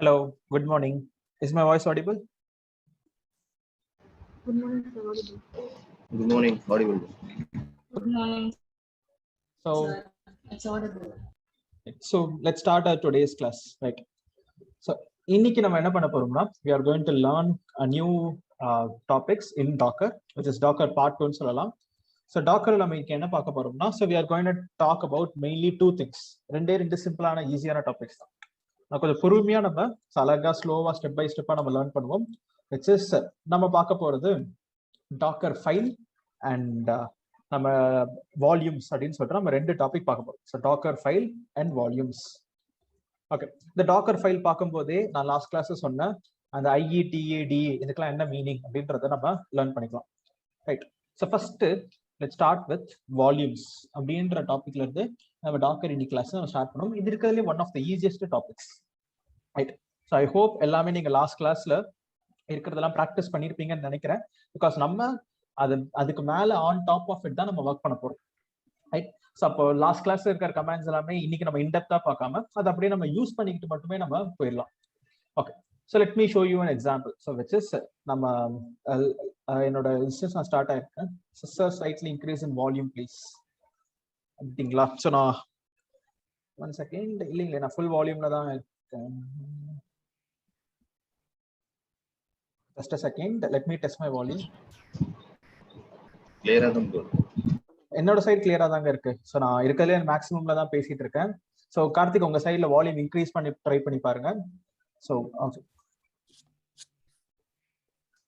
Hello, good morning. Is my voice audible? Good morning, sir. Audible. Good morning, audible. Good morning, So, sir. It's audible. let's start our today's class, right? So, இன்னைக்கு நம்ம என்ன பண்ண போறோம்னா we are going to learn a new topics in Docker, which is Docker part 2 ன்னு சொல்லலாம். So, Dockerல நம்ம இன்னைக்கு என்ன பார்க்க போறோம்னா so we are going to talk about mainly two things. ரெண்டு சிம்பிளான ஈஸியான டாபிக்ஸ் தான். நான் கொஞ்சம் பொறுமையா நம்ம அழகா ஸ்லோவா ஸ்டெப் பை ஸ்டெப்பா நம்ம லேர்ன் பண்ணுவோம். which is நம்ம பார்க்க போறது டாக்கர் ஃபைல் அண்ட் நம்ம வால்யூம்ஸ் அப்படின்னு சொல்லிட்டு நம்ம ரெண்டு டாபிக் பார்க்க போறோம். So docker file and volumes. Okay, இந்த டாக்கர் ஃபைல் பார்க்கும்போதே நான் லாஸ்ட் கிளாஸ் சொன்னேன் அந்த IETAD இதுக்கெல்லாம் என்ன மீனிங் அப்படின்றத நம்ம லேர்ன் பண்ணிக்கலாம். Right, so first let's start with volumes அப்படின்ற டாபிக்ல இருந்து நம்ம டாக்கர் இன்னைக்கு கிளாஸ் நம்ம ஸ்டார்ட் பண்ணுவோம். இது இருக்கிறதுலே one of the easiest topics. Right, so I hope எல்லாமே நீங்க லாஸ்ட் கிளாஸ்ல இருக்கிறதெல்லாம் ப்ராக்டிஸ் பண்ணிருப்பீங்கன்னு நினைக்கிறேன். பிகாஸ் நம்ம அதுக்கு மேல ஆன் டாப் ஆஃப் இட் தான் நம்ம ஒர்க் பண்ண போறோம். ரைட், ஸோ அப்போ லாஸ்ட் கிளாஸ்ல இருக்கிற கமெண்ட்ஸ் எல்லாமே இன்னைக்கு நம்ம இன்டெப்தா பார்க்காம அதை அப்படியே நம்ம யூஸ் பண்ணிக்கிட்டு மட்டுமே நம்ம போயிடலாம். Okay, so let me show you an example. So which is நம்ம என்னோட இன்ஸ்டன்ஸ் நான் ஸ்டார்ட் ஆயிருக்கேன். சிஸ்டர் சைட்ல இன்க்ரீஸ் இன் வால்யூம் ப்ளீஸ் அப்படிங்களா? ஸோ நான் ஒன் செகண்ட் இல்லைங்களே, நான் ஃபுல் வால்யூம்ல தான் இருக்கேன். Just a second, let me test my volume. Clear ஆதான் போகுது. என்னோட சைடு கிளியரா தாங்க இருக்கு. ஸோ நான் இருக்கிறதுலே மேக்ஸிமம்ல தான் பேசிட்டு இருக்கேன். ஸோ கார்த்திக் உங்க சைட்ல வால்யூம் இன்க்ரீஸ் பண்ணி ட்ரை பண்ணி பாருங்க. ஸோ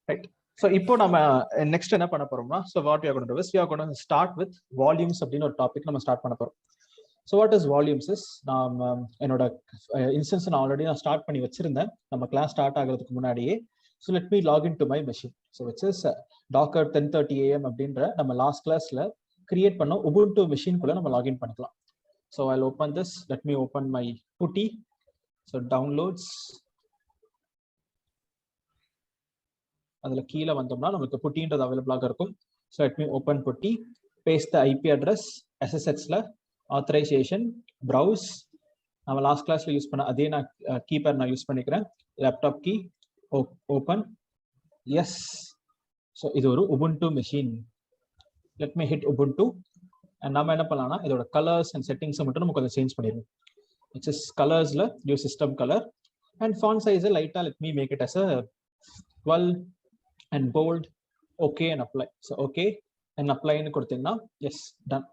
ரைட், ஸோ இப்போ நம்ம நெக்ஸ்ட் என்ன பண்ண போறோம்னா so what we are going to do is we are going to start with volumes அப்படின்னு ஒரு டாபிக் நம்ம ஸ்டார்ட் பண்ண போறோம். So what is volumes is, நான் என்னோட இன்ஸ்டன்ஸ் நான் ஆல்ரெடி ஸ்டார்ட் பண்ணி வச்சிருந்தேன் நம்ம கிளாஸ் ஸ்டார்ட் ஆகிறதுக்கு முன்னாடியே. So let me log into my machine. So which is Docker 10:30 AM அப்படின்ற நம்ம லாஸ்ட் கிளாஸ்ல கிரியேட் பண்ண Ubuntu machine குள்ள நம்ம லாகின் பண்ணிக்கலாம். So I'll open this. Let me open my putty. So downloads. அதுல கீழ வந்தோம்னா நமக்கு puttyன்றது அவைலபிளாக இருக்கும். So let me open putty, paste the IP address, SSHல authorization, browse. நம்ம லாஸ்ட் கிளாஸ்ல யூஸ் பண்ண அதே நான் கீபேட் நான் யூஸ் பண்ணிக்கிறேன். Laptop key open, yes. So இது ஒரு Ubuntu machine. Let me hit Ubuntu and நாம என்ன பண்ணலாம்னா இதோட கலர்ஸ் அண்ட் செட்டிங்ஸ் மட்டும் நம்ம கொஞ்சம் சேஞ்ச் பண்ணிடுவோம். which is கலர்ஸ்ல use system colour and font size லைட்டா let me make it as a 12 and bold. okay and apply. So okay and apply ன்னு கொடுத்தீங்கன்னா yes, done.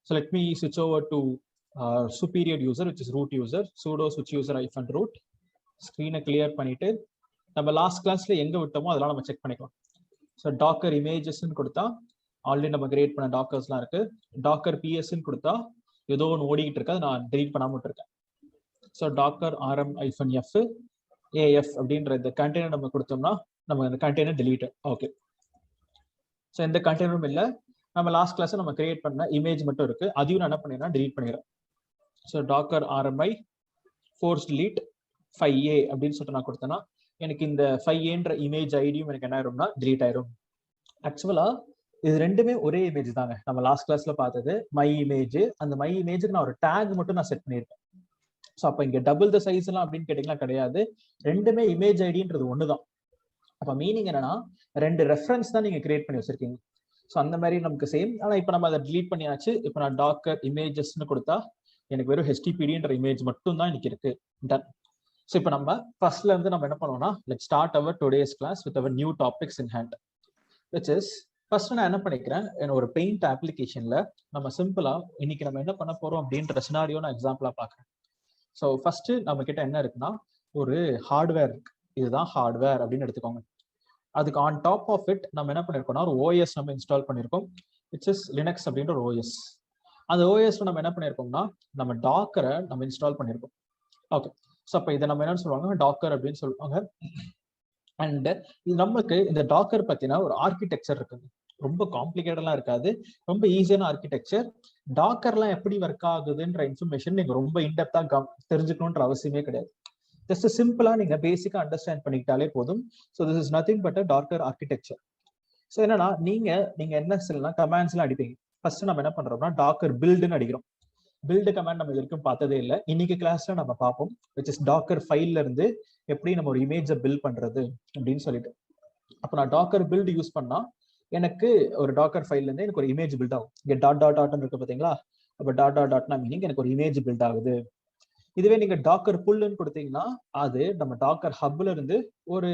So let me switch over to superior user which is root user, sudo switch user -root. ஸ்கிரீனை clear பண்ணிட்டு நம்ம last கிளாஸ்ல எங்க விட்டோமோ அதெல்லாம் நம்ம check பண்ணிக்கலாம். ஸோ டாக்கர் இமேஜஸ்ன்னு கொடுத்தா ஆல்ரெடி நம்ம கிரியேட் பண்ண டாக்கர்ஸ்லாம் இருக்கு. டாக்கர் பிஎஸ்ன்னு கொடுத்தா ஏதோ ஒன்று ஓடிக்கிட்டு இருக்கு, அதை நான் டெலீட் பண்ணாம விட்டுருக்கேன். ஸோ டாக்கர் RM-F AF அப்படின்ற இந்த கண்டெய்னர் நம்ம கொடுத்தோம்னா நம்ம இந்த கண்டெய்னர் டெலீட். ஓகே, ஸோ எந்த கண்டெய்னரும் இல்லை, நம்ம லாஸ்ட் கிளாஸ் நம்ம கிரியேட் பண்ண இமேஜ் மட்டும் இருக்கு, அதையும் நான் என்ன பண்ணிடுறேன் டெலீட் பண்ணிடுறேன். So docker RMI force delete 5A அப்படின்னு சொல்லிட்டு நான் கொடுத்தேன்னா எனக்கு இந்த 5Aன்ற இமேஜ் ஐடியும் எனக்கு என்ன ஆயிரும்னா delete ஆயிரும். ஆக்சுவலா இது ரெண்டுமே ஒரே இமேஜ் தாங்க. நம்ம லாஸ்ட் கிளாஸ்ல பார்த்தது மை இமேஜ். அந்த மை இமேஜுக்கு நான் ஒரு டேக் மட்டும் நான் செட் பண்ணியிருக்கேன். ஸோ அப்போ இங்க டபுள் த சைஸ் எல்லாம் அப்படின்னு கேட்டீங்கன்னா கிடையாது, ரெண்டுமே இமேஜ் ஐடின்றது ஒண்ணுதான். அப்ப மீனிங் என்னன்னா ரெண்டு ரெஃபரன்ஸ் தான் நீங்க கிரியேட் பண்ணி வச்சிருக்கீங்க. ஸோ அந்த மாதிரி நமக்கு சேம். ஆனா இப்போ நம்ம அதை delete பண்ணியாச்சு. இப்போ நான் டாக்கர் இமேஜஸ்ன்னு கொடுத்தா எனக்கு வெறும் HTTPன்ற இமேஜ் மட்டும் தான் எனக்கு இருக்கு. டன். ஸோ இப்போ நம்ம ஃபர்ஸ்ட்ல இருந்து நம்ம என்ன பண்ணுவோம்னா let start our today's class with our new topics in hand. Which is first நான் என்ன பண்ணிக்கிறேன், ஒரு பெயிண்ட் அப்ளிகேஷன்ல நம்ம சிம்பிளா இன்னைக்கு நம்ம என்ன பண்ண போறோம் அப்படின்ற சினாரியோ நான் எக்ஸாம்பிளா பாக்குறேன். ஸோ ஃபர்ஸ்ட் நம்ம கிட்ட என்ன இருக்குன்னா ஒரு ஹார்ட்வேர் இருக்கு. இதுதான் ஹார்ட்வேர் அப்படின்னு எடுத்துக்கோங்க. அதுக்கு ஆன் டாப் ஆஃப் இட் நம்ம என்ன பண்ணிருக்கோம்னா ஒரு OS நம்ம இன்ஸ்டால் பண்ணிருக்கோம். விச் இஸ் லினக்ஸ் அப்படின்ற ஒரு OS. அந்த OSல நம்ம என்ன பண்ணிருக்கோம்னா நம்ம டாக்கரை நம்ம இன்ஸ்டால் பண்ணிருக்கோம். ஓகே, ஸோ அப்போ இதை நம்ம என்னன்னு சொல்லுவாங்க டாக்கர் அப்படின்னு சொல்லுவாங்க. அண்ட் இது நமக்கு இந்த டாக்கர் பத்தினா ஒரு ஆர்கிடெக்சர் இருக்குது. ரொம்ப காம்ப்ளிகேட்டடெல்லாம் இருக்காது, ரொம்ப ஈஸியான ஆர்கிடெக்சர். டாக்கர்லாம் எப்படி ஒர்க் ஆகுதுன்ற இன்ஃபர்மேஷன் நீங்க ரொம்ப இன்டெப்தா தெரிஞ்சுக்கணுன்ற அவசியமே கிடையாது. ஜஸ்ட் சிம்பிளா நீங்க பேசிக்கா அண்டர்ஸ்டாண்ட் பண்ணிக்கிட்டாலே போதும். So this is nothing but docker architecture. So என்னன்னா நீங்க என்ன சொல்லலாம் கமாண்ட்ஸ் எல்லாம் அடிப்பீங்க. ஃபர்ஸ்ட் நம்ம என்ன பண்றோம்னா டாக்கர் பில்டுன்னு அடிக்கிறோம். பில்டு கமாண்ட் நம்ம இது வரைக்கும் பார்த்ததே இல்லை. இன்னைக்கு கிளாஸ்ல நம்ம பார்ப்போம், which is டாக்கர் ஃபைல்ல இருந்து எப்படி நம்ம ஒரு இமேஜை பில்ட் பண்றது அப்படின்னு சொல்லிட்டு. அப்போ நான் டாக்கர் பில்டு யூஸ் பண்ணா எனக்கு ஒரு டாக்கர் ஃபைல்ல இருந்து எனக்கு ஒரு இமேஜ் பில்ட் ஆகும். இங்க டாட் டாட் டாட்னு இருக்கு பாத்தீங்களா? அப்போ டாட் டாட் டாட்னா மீனிங் எனக்கு ஒரு இமேஜ் பில்ட் ஆகுது. இதுவே நீங்க டாக்கர் புல்லுன்னு கொடுத்தீங்கன்னா அது நம்ம டாக்கர் ஹப்ல இருந்து ஒரு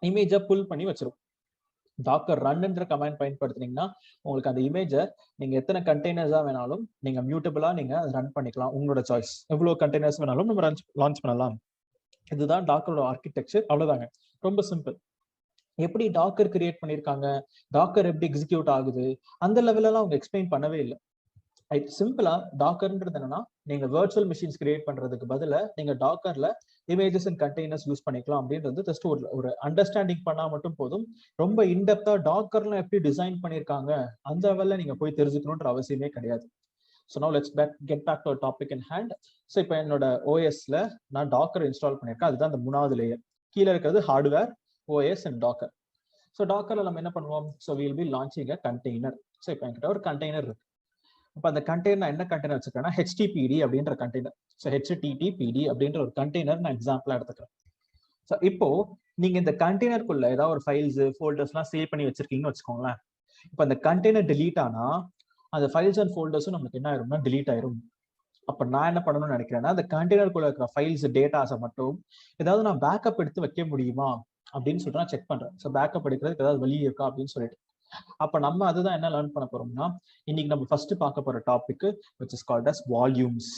இமேஜை புல் பண்ணி வச்சிரும். டாக்கர் ரன்ன்ற கமாண்ட் பயன்படுத்தினீங்கன்னா உங்களுக்கு அந்த இமேஜை நீங்க எத்தனை கண்டெய்னர்ஸா வேணாலும் நீங்க மியூட்டபிளா நீங்க ரன் பண்ணிக்கலாம். உங்களோட சாய்ஸ், எவ்வளவு கண்டெய்னர்ஸ் வேணாலும் நம்ம லான்ச் பண்ணலாம். இதுதான் டாக்கரோட ஆர்கிடெக்சர். அவ்வளவுதாங்க, ரொம்ப சிம்பிள். எப்படி டாக்கர் கிரியேட் பண்ணிருக்காங்க, டாக்கர் எப்படி எக்ஸிக்யூட் ஆகுது, அந்த லெவல்ல எல்லாம் அவங்க எக்ஸ்பிளைன் பண்ணவே இல்லை. சிம்பிளா டாக்கர்ன்றது என்னன்னா, நீங்க வர்ச்சுவல் மிஷின்ஸ் கிரியேட் பண்றதுக்கு பதிலா நீங்க டாக்கர்ல இமேஜஸ் அண்ட் கண்டெய்னர்ஸ் யூஸ் பண்ணிக்கலாம் அப்படின்றது ஜஸ்ட் ஒரு அண்டர்ஸ்டாண்டிங் பண்ணா மட்டும் போதும். ரொம்ப இன்டெப்தா டாக்கர்லாம் எப்படி டிசைன் பண்ணிருக்காங்க அந்த லெவல்ல நீங்க போய் தெரிஞ்சுக்கணும்ன்ற அவசியமே கிடையாது. So now let's get back to topic in hand. So இப்போ என்னோட ஓஎஸ்ல நான் டாக்கர் இன்ஸ்டால் பண்ணியிருக்கேன். அதுதான் அந்த 3வது லேயர். கீழே இருக்கிறது hardware, OS and Docker. So டாக்கர்ல நம்ம என்ன பண்ணுவோம்? So will be launching a container. So இப்போ என்கிட்ட ஒரு கண்டெய்னர் இருக்கு. இப்போ அந்த கண்டெய்னர் என்ன கண்டெய்னர் வச்சிருக்கேன்னா HTTPD அப்படின்ற கண்டெய்னர். ஸோ HTTPD அப்படின்ற ஒரு கண்டெய்னர் நான் எக்ஸாம்பிளா எடுத்துக்கிறேன். ஸோ இப்போ நீங்க இந்த கண்டெய்னருக்குள்ள ஏதாவது ஒரு ஃபைல்ஸ் ஃபோல்டர்ஸ்லாம் சேவ் பண்ணி வச்சிருக்கீங்கன்னு வச்சுக்கோங்களேன். இப்போ அந்த கண்டெய்னர் டிலீட் ஆனா அந்த ஃபைல்ஸ் அண்ட் ஃபோல்டர்ஸும் நமக்கு என்ன ஆயிரும்னா டிலீட் ஆயிரும். அப்ப நான் என்ன பண்ணணும்னு நினைக்கிறேன்னா, அந்த கண்டெய்னருக்குள்ள இருக்கிற ஃபைல்ஸ் டேட்டாஸை மட்டும் ஏதாவது நான் பேக்கப் எடுத்து வைக்க முடியுமா அப்படின்னு சொல்லிட்டு நான் செக் பண்றேன். ஸோ பேக்கப் எடுக்கிறதுக்கு ஏதாவது வழி இருக்கா அப்படின்னு சொல்லிட்டு. அப்ப நம்ம அதுதான் என்ன லேர்ன் பண்ண போறோம்னா, இன்னைக்கு நம்ம ஃபர்ஸ்ட் பார்க்க போற topic which is called as volumes.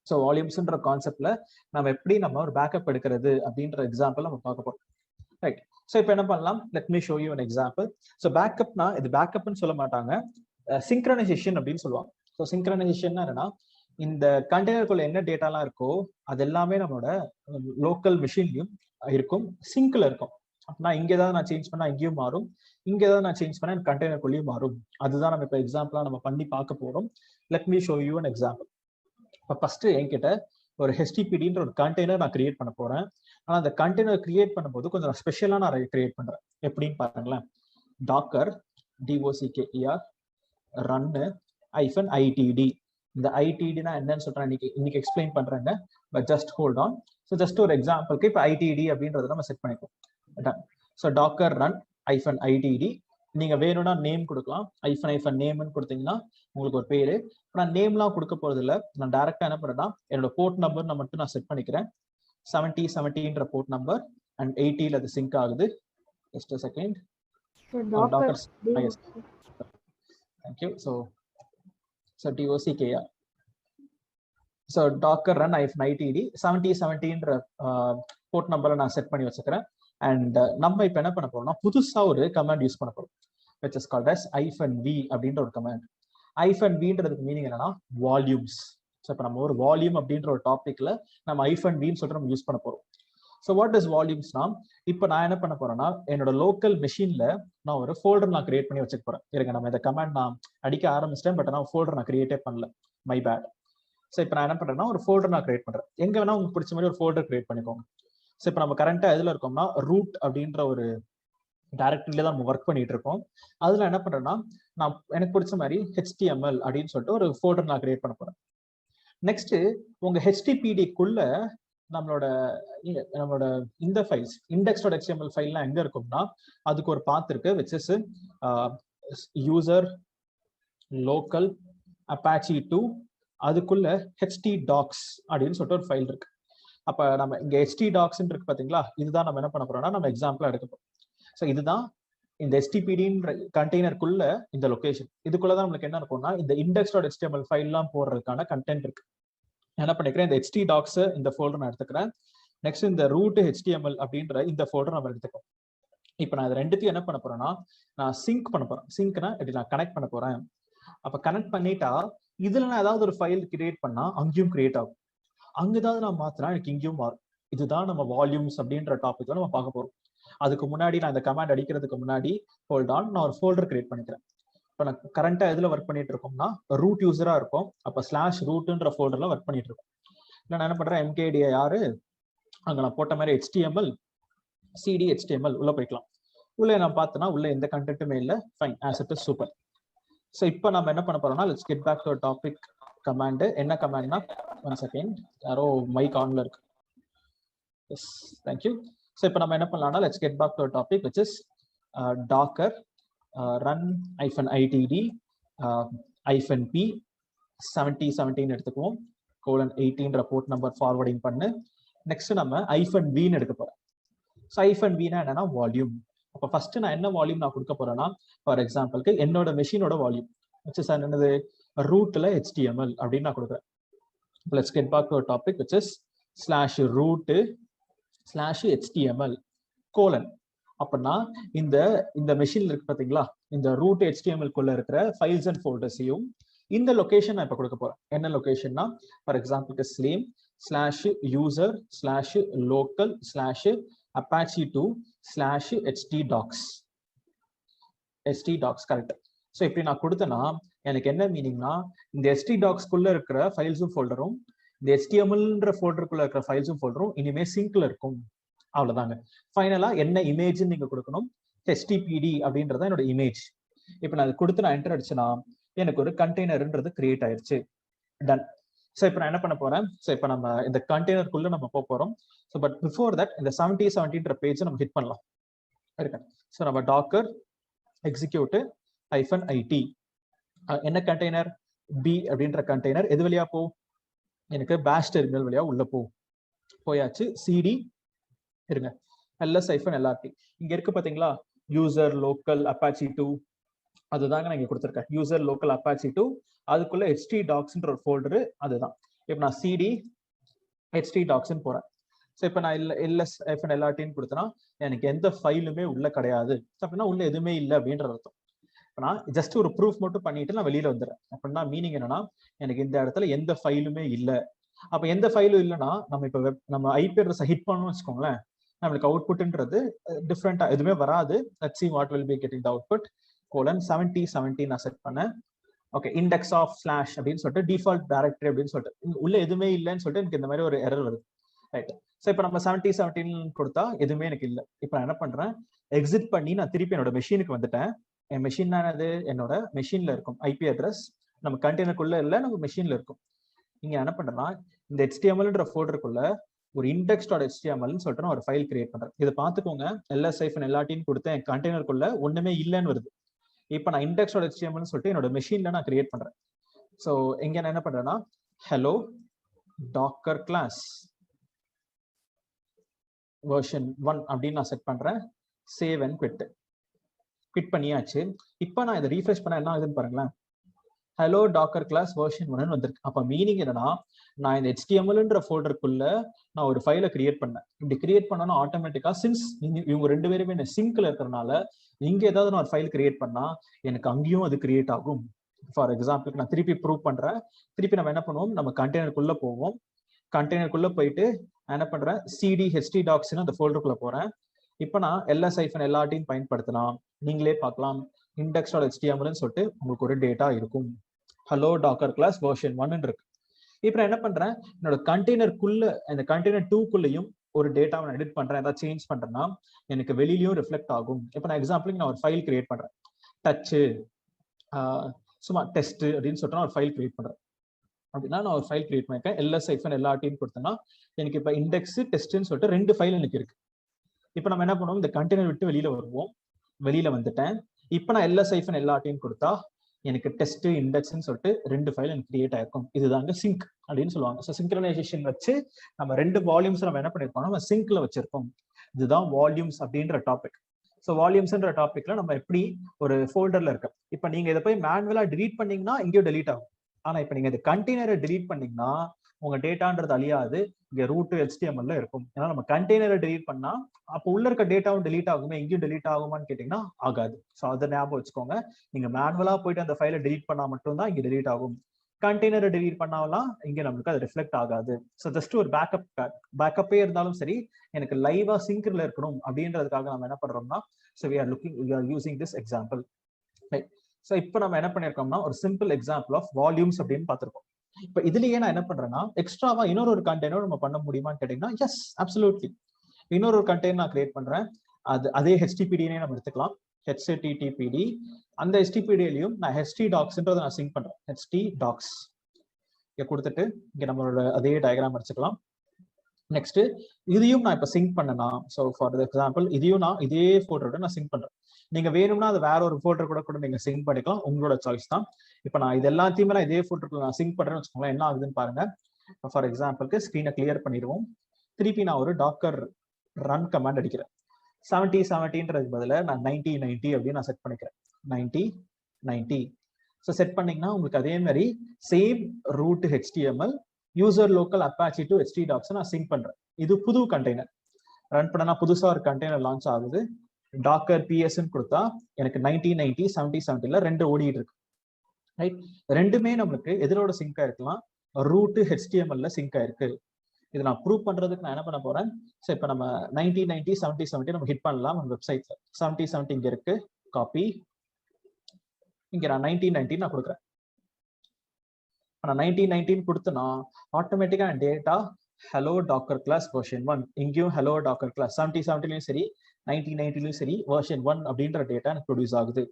So வால்யூம்ஸ்ன்ற கான்செப்ட்ல நம்ம எப்படி நம்ம ஒரு பேக்கப் எடுக்கிறது அப்படின்ற எக்ஸாம்பிள் நம்ம பார்க்க போறோம். ரைட். ஸோ இப்போ என்ன பண்ணலாம்? Let me show you an example. So பேக்கப்னா இது பேக்கப்னு சொல்ல மாட்டாங்க, சிங்க்ரனைசேஷன் அப்படின்னு சொல்லுவாங்க. ஸோ சிங்க்ரனைசேஷன் என்னன்னா, இந்த கண்டெய்னருக்குள்ள என்ன டேட்டாலாம் இருக்கோ அது எல்லாமே நம்மளோட லோக்கல் மிஷின்லயும் இருக்கும், சிங்க்ல இருக்கும். அப்படின்னா இங்க ஏதாவது நான் சேஞ்ச் பண்ணா இங்கேயும் மாறும், இங்க ஏதாவது நான் சேஞ்ச் பண்ணா கண்டெய்னருக்குள்ளேயும் மாறும். அதுதான் நம்ம இப்போ எக்ஸாம்பிளா நம்ம பண்ணி பார்க்க போறோம். Let me show you an example. இப்போ ஃபர்ஸ்ட் என்கிட்ட ஒரு HTTPDன்ற ஒரு கண்டெய்னர் நான் கிரியேட் பண்ண போறேன். ஆனா அந்த கண்டெய்னர் கிரியேட் பண்ணும்போது கொஞ்சம் ஸ்பெஷலா நான் கிரியேட் பண்றேன். எப்படின்னு பாருங்களேன். Docker DOCKER run -itd. இந்த ITD-னா என்னன்னு சொல்றேன் இன்னைக்கு எக்ஸ்பிளைன் பண்றேங்க. But just hold on. So just ஒரு எக்ஸாம்பிளுக்கு இப்போ ITD அப்படின்றத நம்ம செட் பண்ணிப்போம். So Docker run -itd. நீங்க வேணும்னா நேம் கொடுக்கலாம். -நேம்னு கொடுத்தீங்கன்னா உங்களுக்கு ஒரு பேரு. நான் நேம்லாம் கொடுக்க போறது இல்லை. நான் டைரக்டா என்ன பண்றேன்னா, என்னோட போர்ட் நம்பர் நான் மட்டும் நான் செட் பண்ணிக்கிறேன். 7070ன்ற போர்ட் நம்பர் அண்ட் 80ல அது சிங்க் ஆகுது. Just a second. Docker. Yes. Thank you. So DOCKER. So Docker run -itd 7070ன்ற போர்ட் நம்பரை நான் செட் பண்ணி வச்சுக்கிறேன். அண்ட் நம்ம இப்போ என்ன பண்ண போறோம்னா, புதுசா ஒரு கமாண்ட் யூஸ் பண்ண போறோம் which is called as -v அப்படின்ற ஒரு கமாண்ட். -vன்றதுக்கு மீனிங் என்னன்னா வால்யூம்ஸ். ஸோ இப்போ நம்ம ஒரு வால்யூம் அப்படின்ற ஒரு டாபிக்ல நம்ம -vன்னு சொல்லிட்டு நம்ம யூஸ் பண்ண போறோம். ஸோ வாட் இஸ் வால்யூம்ஸ்னா, இப்போ நான் என்ன பண்ண போறேன்னா, என்னோட லோக்கல் மெஷின்ல நான் ஒரு ஃபோல்டர் நான் கிரியேட் பண்ணி வச்சுக்க போறேன். இருங்க, நம்ம இந்த கமாண்ட் நான் அடிக்க ஆரம்பிச்சிட்டேன், பட் நான் ஃபோல்டர் நான் கிரியேட்டே பண்ணல, மை பேட். ஸோ இப்போ நான் என்ன பண்றேன்னா, ஒரு ஃபோல்டர் நான் கிரியேட் பண்றேன். எங்க வேணா உங்களுக்கு பிடிச்ச மாதிரி ஒரு ஃபோல்டர் கிரியேட் பண்ணிக்கோங்க. ஸோ இப்போ நம்ம கரண்டா எதுல இருக்கோம்னா, ரூட் அப்படின்ற ஒரு டைரக்டரியில தான் நம்ம ஒர்க் பண்ணிட்டு இருக்கோம். அதுல என்ன பண்றேன்னா, நான் எனக்கு பிடிச்ச மாதிரி HTML அப்படின்னு சொல்லிட்டு ஒரு ஃபோல்டர் நான் கிரியேட் பண்ண போறேன். நெக்ஸ்ட் உங்க HTTPD-க்குள்ள நம்மளோட இந்த ஃபைல்ஸ் index.html ஃபைல்லாம் எங்க இருக்கும்னா, அதுக்கு ஒரு பாத் இருக்கு which is user local apache 2. அதுக்குள்ள htdocs அப்படின்னு சொல்லிட்டு ஒரு ஃபைல் இருக்கு. அப்ப நம்ம இங்க htdocs இருக்கு பாத்தீங்களா, இதுதான் நம்ம என்ன பண்ண போறோம்னா நம்ம எக்ஸாம்பிளா எடுக்க போறோம். ஸோ இதுதான் இந்த HTTPD கண்டெய்னருக்குள்ள இந்த லொகேஷன். இதுக்குள்ளதான் நம்மளுக்கு என்ன இருக்கும்னா, இந்த index.html ஃபைல்லாம் போடுறதுக்கான கண்டென்ட் இருக்கு. என்ன பண்ணிக்கிறேன், இந்த htdocs இந்த ஃபோல்டர் நான் எடுத்துக்கிறேன். நெக்ஸ்ட் இந்த root HTML அப்படின்ற இந்த ஃபோல்டர் நம்ம எடுத்துக்கோம். இப்போ நான் இது ரெண்டுத்தையும் என்ன பண்ண போறேன்னா, நான் சிங்க் பண்ண போறேன். சிங்க்னா இப்படி நான் கனெக்ட் பண்ண போறேன். அப்ப கனெக்ட் பண்ணிட்டா இதுல நான் ஏதாவது ஒரு ஃபைல் கிரியேட் பண்ணா அங்கேயும் கிரியேட் ஆகும், அங்க ஏதாவது நான் மாத்தினா எனக்கு இங்கேயும் மாறும். இதுதான் நம்ம வால்யூம்ஸ் அப்படின்ற டாபிக் நம்ம பார்க்க போறோம். அதுக்கு முன்னாடி நான் இந்த கமாண்ட் அடிக்கிறதுக்கு முன்னாடி ஹோல்ட் ஆன், நான் ஒரு ஃபோல்டர் கிரியேட் பண்ணிக்கிறேன். இப்போ நான் கரண்டா எதுல ஒர்க் பண்ணிட்டு இருக்கோம்னா, ரூட் யூசரா இருக்கும். அப்ப /rootன்ற ஃபோல்டர்ல ஒர்க் பண்ணிட்டு இருக்கோம். நான் என்ன பண்றேன், mkdir அங்க நான் போட்ட மாதிரி HTML cd HTML உள்ள போய்க்கலாம். உள்ள நான் பார்த்தேன்னா உள்ள எந்த கண்டென்ட்டுமே இல்லை. Fine, as it is, super. So இப்போ நம்ம என்ன பண்ண போறோம்னா, let's get back to topic command. என்ன கமாண்ட்னா, ஒன் செகண்ட், யாரோ மைக் ஆன்ல இருக்கு. Yes, thank you. ஸோ இப்போ நம்ம என்ன பண்ணலாம்னா, let's get back to topic which is docker run -itd -p 7017 எடுத்துக்குவோம், :18 போர்ட் நம்பர் ஃபார்வர்டிங் பண்ணு. நெக்ஸ்ட் நம்ம -v எடுக்க போறோம். ஸோ -v னா என்னன்னா வால்யூம். அப்போ ஃபர்ஸ்ட் நான் என்ன வால்யூம் நான் கொடுக்க போறேன்னா, ஃபார் எக்ஸாம்பிளுக்கு என்னோட மெஷினோட வால்யூம் which is என்னது ரூட்ல HTML அப்படின்னு நான் கொடுக்குறேன். Let's get back to topic which is /root/HTML : அப்படின்னா இந்த மெஷின்ல இருக்கு பாத்தீங்களா, இந்த ரூட் HTML குள்ள இருக்கிற ஃபைல்ஸ் அண்ட் ஃபோல்டர்ஸையும் இந்த லொகேஷன் நான் இப்ப கொடுக்க போறேன். என்ன லொகேஷன்னா, ஃபார் எக்ஸாம்பிளுக்கு ஸ்லேம் /user/local/apache2/htdocs கரெக்ட். ஸோ இப்படி நான் கொடுத்தேன்னா எனக்கு என்ன மீனிங்னா, இந்த htdocs குள்ள இருக்கிற ஃபைல்ஸும் ஃபோல்டரும் இந்த HTMLன்ற ஃபோல்டருக்குள்ள இருக்கிற ஃபைல்ஸும் ஃபோல்டரும் இனிமே சிங்க்ல இருக்கும். அவ்வளவுதாங்க. ஃபைனலா என்ன இமேஜ் நீங்க கொடுக்கணும், HTPD அப்படின்றத என்னோட இமேஜ். இப்போ நான் கொடுத்து நான் என்டர் அடிச்சேன்னா எனக்கு ஒரு கண்டெய்னர்ன்றது கிரியேட் ஆயிருச்சு. டன். ஸோ இப்போ நான் என்ன பண்ண போறேன், ஸோ இப்போ நம்ம இந்த கண்டெய்னருக்குள்ள நம்ம போக போறோம். ஸோ பட் பிஃபோர் தட் இந்த 7017 பேஜை நம்ம ஹிட் பண்ணலாம். இருக்கு. ஸோ நம்ம டாக்கர் எக்ஸிக்யூட் -it என்ன கண்டெய்னர், பி அப்படின்ற கண்டெய்னர் எது வழியா போ, எனக்கு பேஷ் டெர்மினல் வழியா உள்ள போயாச்சு. cd இருங்க ls-lrt இங்க இருக்கு பாத்தீங்களா, யூசர் லோக்கல் apache2, அதுதாங்க நான் இங்க கொடுத்துருக்கேன். யூசர் லோக்கல் apache2 அதுக்குள்ள htdocsன்ற ஒரு ஃபோல்டரு, அதுதான். இப்போ நான் cd htdocs போறேன். ஸோ இப்போ நான் ls-lrt கொடுத்தேன்னா எனக்கு எந்த ஃபைலுமே உள்ள கிடையாது. அப்படின்னா உள்ள எதுவுமே இல்லை அப்படின்ற அர்த்தம். நான் ஜஸ்ட் ஒரு ப்ரூஃப் மட்டும் பண்ணிட்டு நான் வெளியில வந்துடுறேன். அப்படின்னா மீனிங் என்னன்னா, எனக்கு இந்த இடத்துல எந்த ஃபைலுமே இல்லை. அப்ப எந்த ஃபைலும் இல்லைன்னா நம்ம IP அட்ரஸ் ஹிட் பண்ணணும்னு வச்சுக்கோங்களேன், நம்மளுக்கு அவுட்புட்ன்றது டிஃப்ரெண்டா எதுவுமே வராது. Let's see what will be getting the output: :7017 நான் செட் பண்ணேன். ஓகே, இண்டெக்ஸ் ஆஃப் ஸ்லாஷ் அப்படின்னு சொல்லிட்டு டிஃபால்ட் டைரக்டரி அப்படின்னு சொல்லிட்டு உள்ள எதுவுமே இல்லைன்னு சொல்லிட்டு எனக்கு இந்த மாதிரி ஒரு எரர் வருது. ரைட். ஸோ இப்போ நம்ம 7017 கொடுத்தா எதுவுமே எனக்கு இல்லை. இப்போ நான் என்ன பண்றேன், எக்ஸிட் பண்ணி நான் திருப்பி என்னோட மெஷினுக்கு வந்துட்டேன். என் மெஷின் என்னது, என்னோட மெஷின்ல இருக்கும் IP அட்ரஸ், நம்ம கண்டெய்னருக்குள்ள இல்லை, நம்ம மெஷின்ல இருக்கும். நீங்க என்ன பண்றேன்னா, இந்த HTMLன்ற ஃபோல்டருக்குள்ள ஒரு index.html சொல்லிட்டு நான் ஒரு ஃபைல் கிரியேட் பண்றேன். இதை பார்த்துக்கோங்க, ls-lrt கொடுத்தேன், என் கண்டெய்னருக்குள்ள ஒண்ணுமே இல்லைன்னு வருது. இப்போ நான் index.html சொல்லிட்டு என்னோட மெஷின்ல நான் கிரியேட் பண்றேன். ஸோ இங்க நான் என்ன பண்றேன்னா, hello docker class version 1 அப்படின்னு நான் செட் பண்றேன். சேவ் அண்ட் குவிட் பண்ணியாச்சு. இப்போ நான் இதை ரீஃப்ரெஷ் பண்ண என்ன ஆகுதுன்னு பாருங்களேன், hello docker class version 1 வந்திருக்கு. அப்ப மீனிங் என்னன்னா, நான் இந்த HTMLன்ற ஃபோல்டருக்குள்ள நான் ஒரு ஃபைலை கிரியேட் பண்ணேன். இப்படி கிரியேட் பண்ணனா ஆட்டோமேட்டிக்கா சின்ஸ் இவங்க ரெண்டு பேருமே சிங்க்ல இருக்கிறதுனால இங்க ஏதாவது நான் ஒரு ஃபைல் கிரியேட் பண்ணா எனக்கு அங்கேயும் அது கிரியேட் ஆகும். ஃபார் எக்ஸாம்பிளுக்கு நான் திருப்பி ப்ரூவ் பண்றேன். திருப்பி நம்ம என்ன பண்ணுவோம், நம்ம கண்டெய்னருக்குள்ள போவோம். கண்டெய்னருக்குள்ள போயிட்டு நான் என்ன பண்றேன், cd htdocs அந்த ஃபோல்டருக்குள்ள போறேன். இப்போ நான் ls-lrt பயன்படுத்தினா நீங்களே பார்க்கலாம், index.html சொல்லிட்டு உங்களுக்கு ஒரு டேட்டா இருக்கும். hello docker class version 1 இருக்கு. இப்போ நான் என்ன பண்றேன், என்னோட கண்டெய்னருக்குள்ள இந்த கண்டெய்னர் 2க்குள்ளேயும் ஒரு டேட்டாவை நான் எடிட் பண்றேன், ஏதாவது சேஞ்ச் பண்றேன்னா எனக்கு வெளியிலயும் ரிஃப்ளெக்ட் ஆகும். இப்போ நான் எக்ஸாம்பிளுக்கு நான் ஒரு ஃபைல் கிரியேட் பண்றேன், டச்சு சும்மா டெஸ்ட் அப்படின்னு சொல்லிட்டு நான் ஒரு ஃபைல் கிரியேட் பண்றேன். அப்படின்னா நான் ஒரு ஃபைல் கிரியேட் பண்ணிருக்கேன், ls-lrt கொடுத்தேன்னா எனக்கு இப்போ இண்டெக்ஸ் டெஸ்ட்னு சொல்லிட்டு 2 ஃபைல் எனக்கு இருக்கு. இப்போ நம்ம என்ன பண்ணுவோம், இந்த கண்டெய்னர் விட்டு வெளியில வருவோம். வெளியில வந்துட்டேன். இப்போ நான் ls-lrt கொடுத்தா எனக்கு டெஸ்ட் இண்டெக்ஸ்ன்னு சொல்லிட்டு 2 ஃபைல் எனக்கு கிரியேட் ஆயிருக்கும். இதுதாங்க சிங்க் அப்படின்னு சொல்லுவாங்க. ஸோ சிங்க்ரனைசேஷன் வச்சு நம்ம 2 வால்யூம்ஸ் நம்ம என்ன பண்ணிருக்கோம், நம்ம சிங்க்ல வச்சிருக்கோம். இதுதான் வால்யூம்ஸ் அப்படின்ற டாபிக். ஸோ வால்யூம்ஸ்ன்ற டாபிக்ல நம்ம எப்படி ஒரு ஃபோல்டர்ல இருக்கு. இப்போ நீங்க இதை போய் மேனுவலா டிலீட் பண்ணீங்கன்னா இங்கேயும் டெலீட் ஆகும். ஆனா இப்போ நீங்க இந்த கண்டெய்னரை டிலீட் பண்ணீங்கன்னா உங்க டேட்டான்றது அழியாது, இங்க ரூட் HTML இருக்கும். ஏன்னா நம்ம கண்டெய்னரை டெலீட் பண்ணா அப்போ உள்ள இருக்க டேட்டாவும் டெலீட் ஆகுமே, இங்கேயும் டெலீட் ஆகுமான்னு கேட்டீங்கன்னா ஆகாது. ஸோ அதை ஞாபகம் வச்சுக்கோங்க. நீங்க மேனுவலா போயிட்டு அந்த ஃபைலை டெலீட் பண்ணா மட்டும்தான் இங்க டெலீட் ஆகும். கண்டெய்னரை டெலீட் பண்ணாலாம் இங்க நம்மளுக்கு அது ரிஃப்ளெக்ட் ஆகாது. ஸோ ஜஸ்ட் ஒரு பேக்கப்பே இருந்தாலும் சரி, எனக்கு லைவா சிங்க்ல இருக்கணும் அப்படின்றதுக்காக நம்ம என்ன பண்றோம்னா, so we are using this example. So இப்போ நம்ம என்ன பண்ணிருக்கோம்னா ஒரு சிம்பிள் எக்ஸாம்பிள் ஆஃப் வால்யூம்ஸ் அப்படின்னு பார்த்திருக்கோம். இப்போ இதுலயே நான் என்ன பண்றேன்னா, எக்ஸ்ட்ராவா இன்னொரு கண்டெய்னர் நம்ம பண்ண முடியுமான்னு கேட்டீங்கன்னா எஸ், அப்சல்யூட்லி. இன்னொரு கண்டெய்னர் நான் கிரியேட் பண்றேன். அதே HTTPD நம்ம எடுத்துக்கலாம், HTTPD. அந்த HTTPDலயும் நான் htdocsன்றதை நான் சிங்க் பண்றேன், htdocs. இங்க கொடுத்துட்டு இங்க நம்மளோட அதே டயக்ராம் வச்சுக்கலாம். நெக்ஸ்ட் இதையும் நான் இப்ப சிங்க் பண்ணனா, ஸோ ஃபார் எக்ஸாம்பிள் இதையும் நான் இதே ஃபோல்டரோட நான் சிங்க் பண்றேன். நீங்க வேணும்னா அது வேற ஒரு ஃபோல்டர் கூட நீங்க சிங்க் பண்ணிக்கலாம், உங்களோட சாய்ஸ் தான். இப்ப நான் இது எல்லாத்தையுமே நான் இதே ஃபோல்டருக்குள்ள நான் சிங்க் பண்றேன்னு வச்சுக்கோங்களேன். என்ன ஆகுதுன்னு பாருங்க. ஃபார் எக்ஸாம்பிளுக்கு ஸ்க்ரீனை கிளியர் பண்ணிடுவோம். திருப்பி நான் ஒரு டாக்கர் ரன் கமாண்ட் அடிக்கிறேன். 70-70ன்றதுக்கு பதிலா நான் 90-90 அப்படின்னு நான் செட் பண்ணிக்கிறேன். 90-90. ஸோ செட் பண்ணீங்கன்னா உங்களுக்கு அதே மாதிரி same root HTML user local apache to htdocs நான் சிங்க் பண்றேன். இது புது கண்டெய்னர் ரன் பண்ணனா புதுசா ஒரு கண்டெய்னர் லான்ச் ஆகுது. டாக்கர் பிஎஸ்ன்னு கொடுத்தா எனக்கு 90-90 70-70ல ரெண்டு ஓடிட்டு இருக்கு. ரைட், ரெண்டுமே நம்மளுக்கு எதிரோட சிங்க் ஆயிருக்கலாம், ரூட் HTML சிங்க் ஆயிருக்கு. இது நான் ப்ரூவ் பண்றதுக்கு நான் என்ன பண்ண போறேன். ஸோ இப்போ நம்ம 90-90 70-70 நம்ம ஹிட் பண்ணலாம் நம்ம வெப்சைட்ல. 70-70 இங்க இருக்கு, காப்பி. இங்க நான் 90-90 நான் கொடுக்குறேன். நான் 90-90 கொடுத்தனா ஆட்டோமேட்டிக்கா data hello docker class version 1, இங்கேயும் ஹலோ டாக்கர் கிளாஸ் 70-70லயும் சரி 90-90லயும் சரி வெர்ஷன் 1 அப்படின்ற டேட்டா எனக்கு ப்ரொடியூஸ் ஆகுது.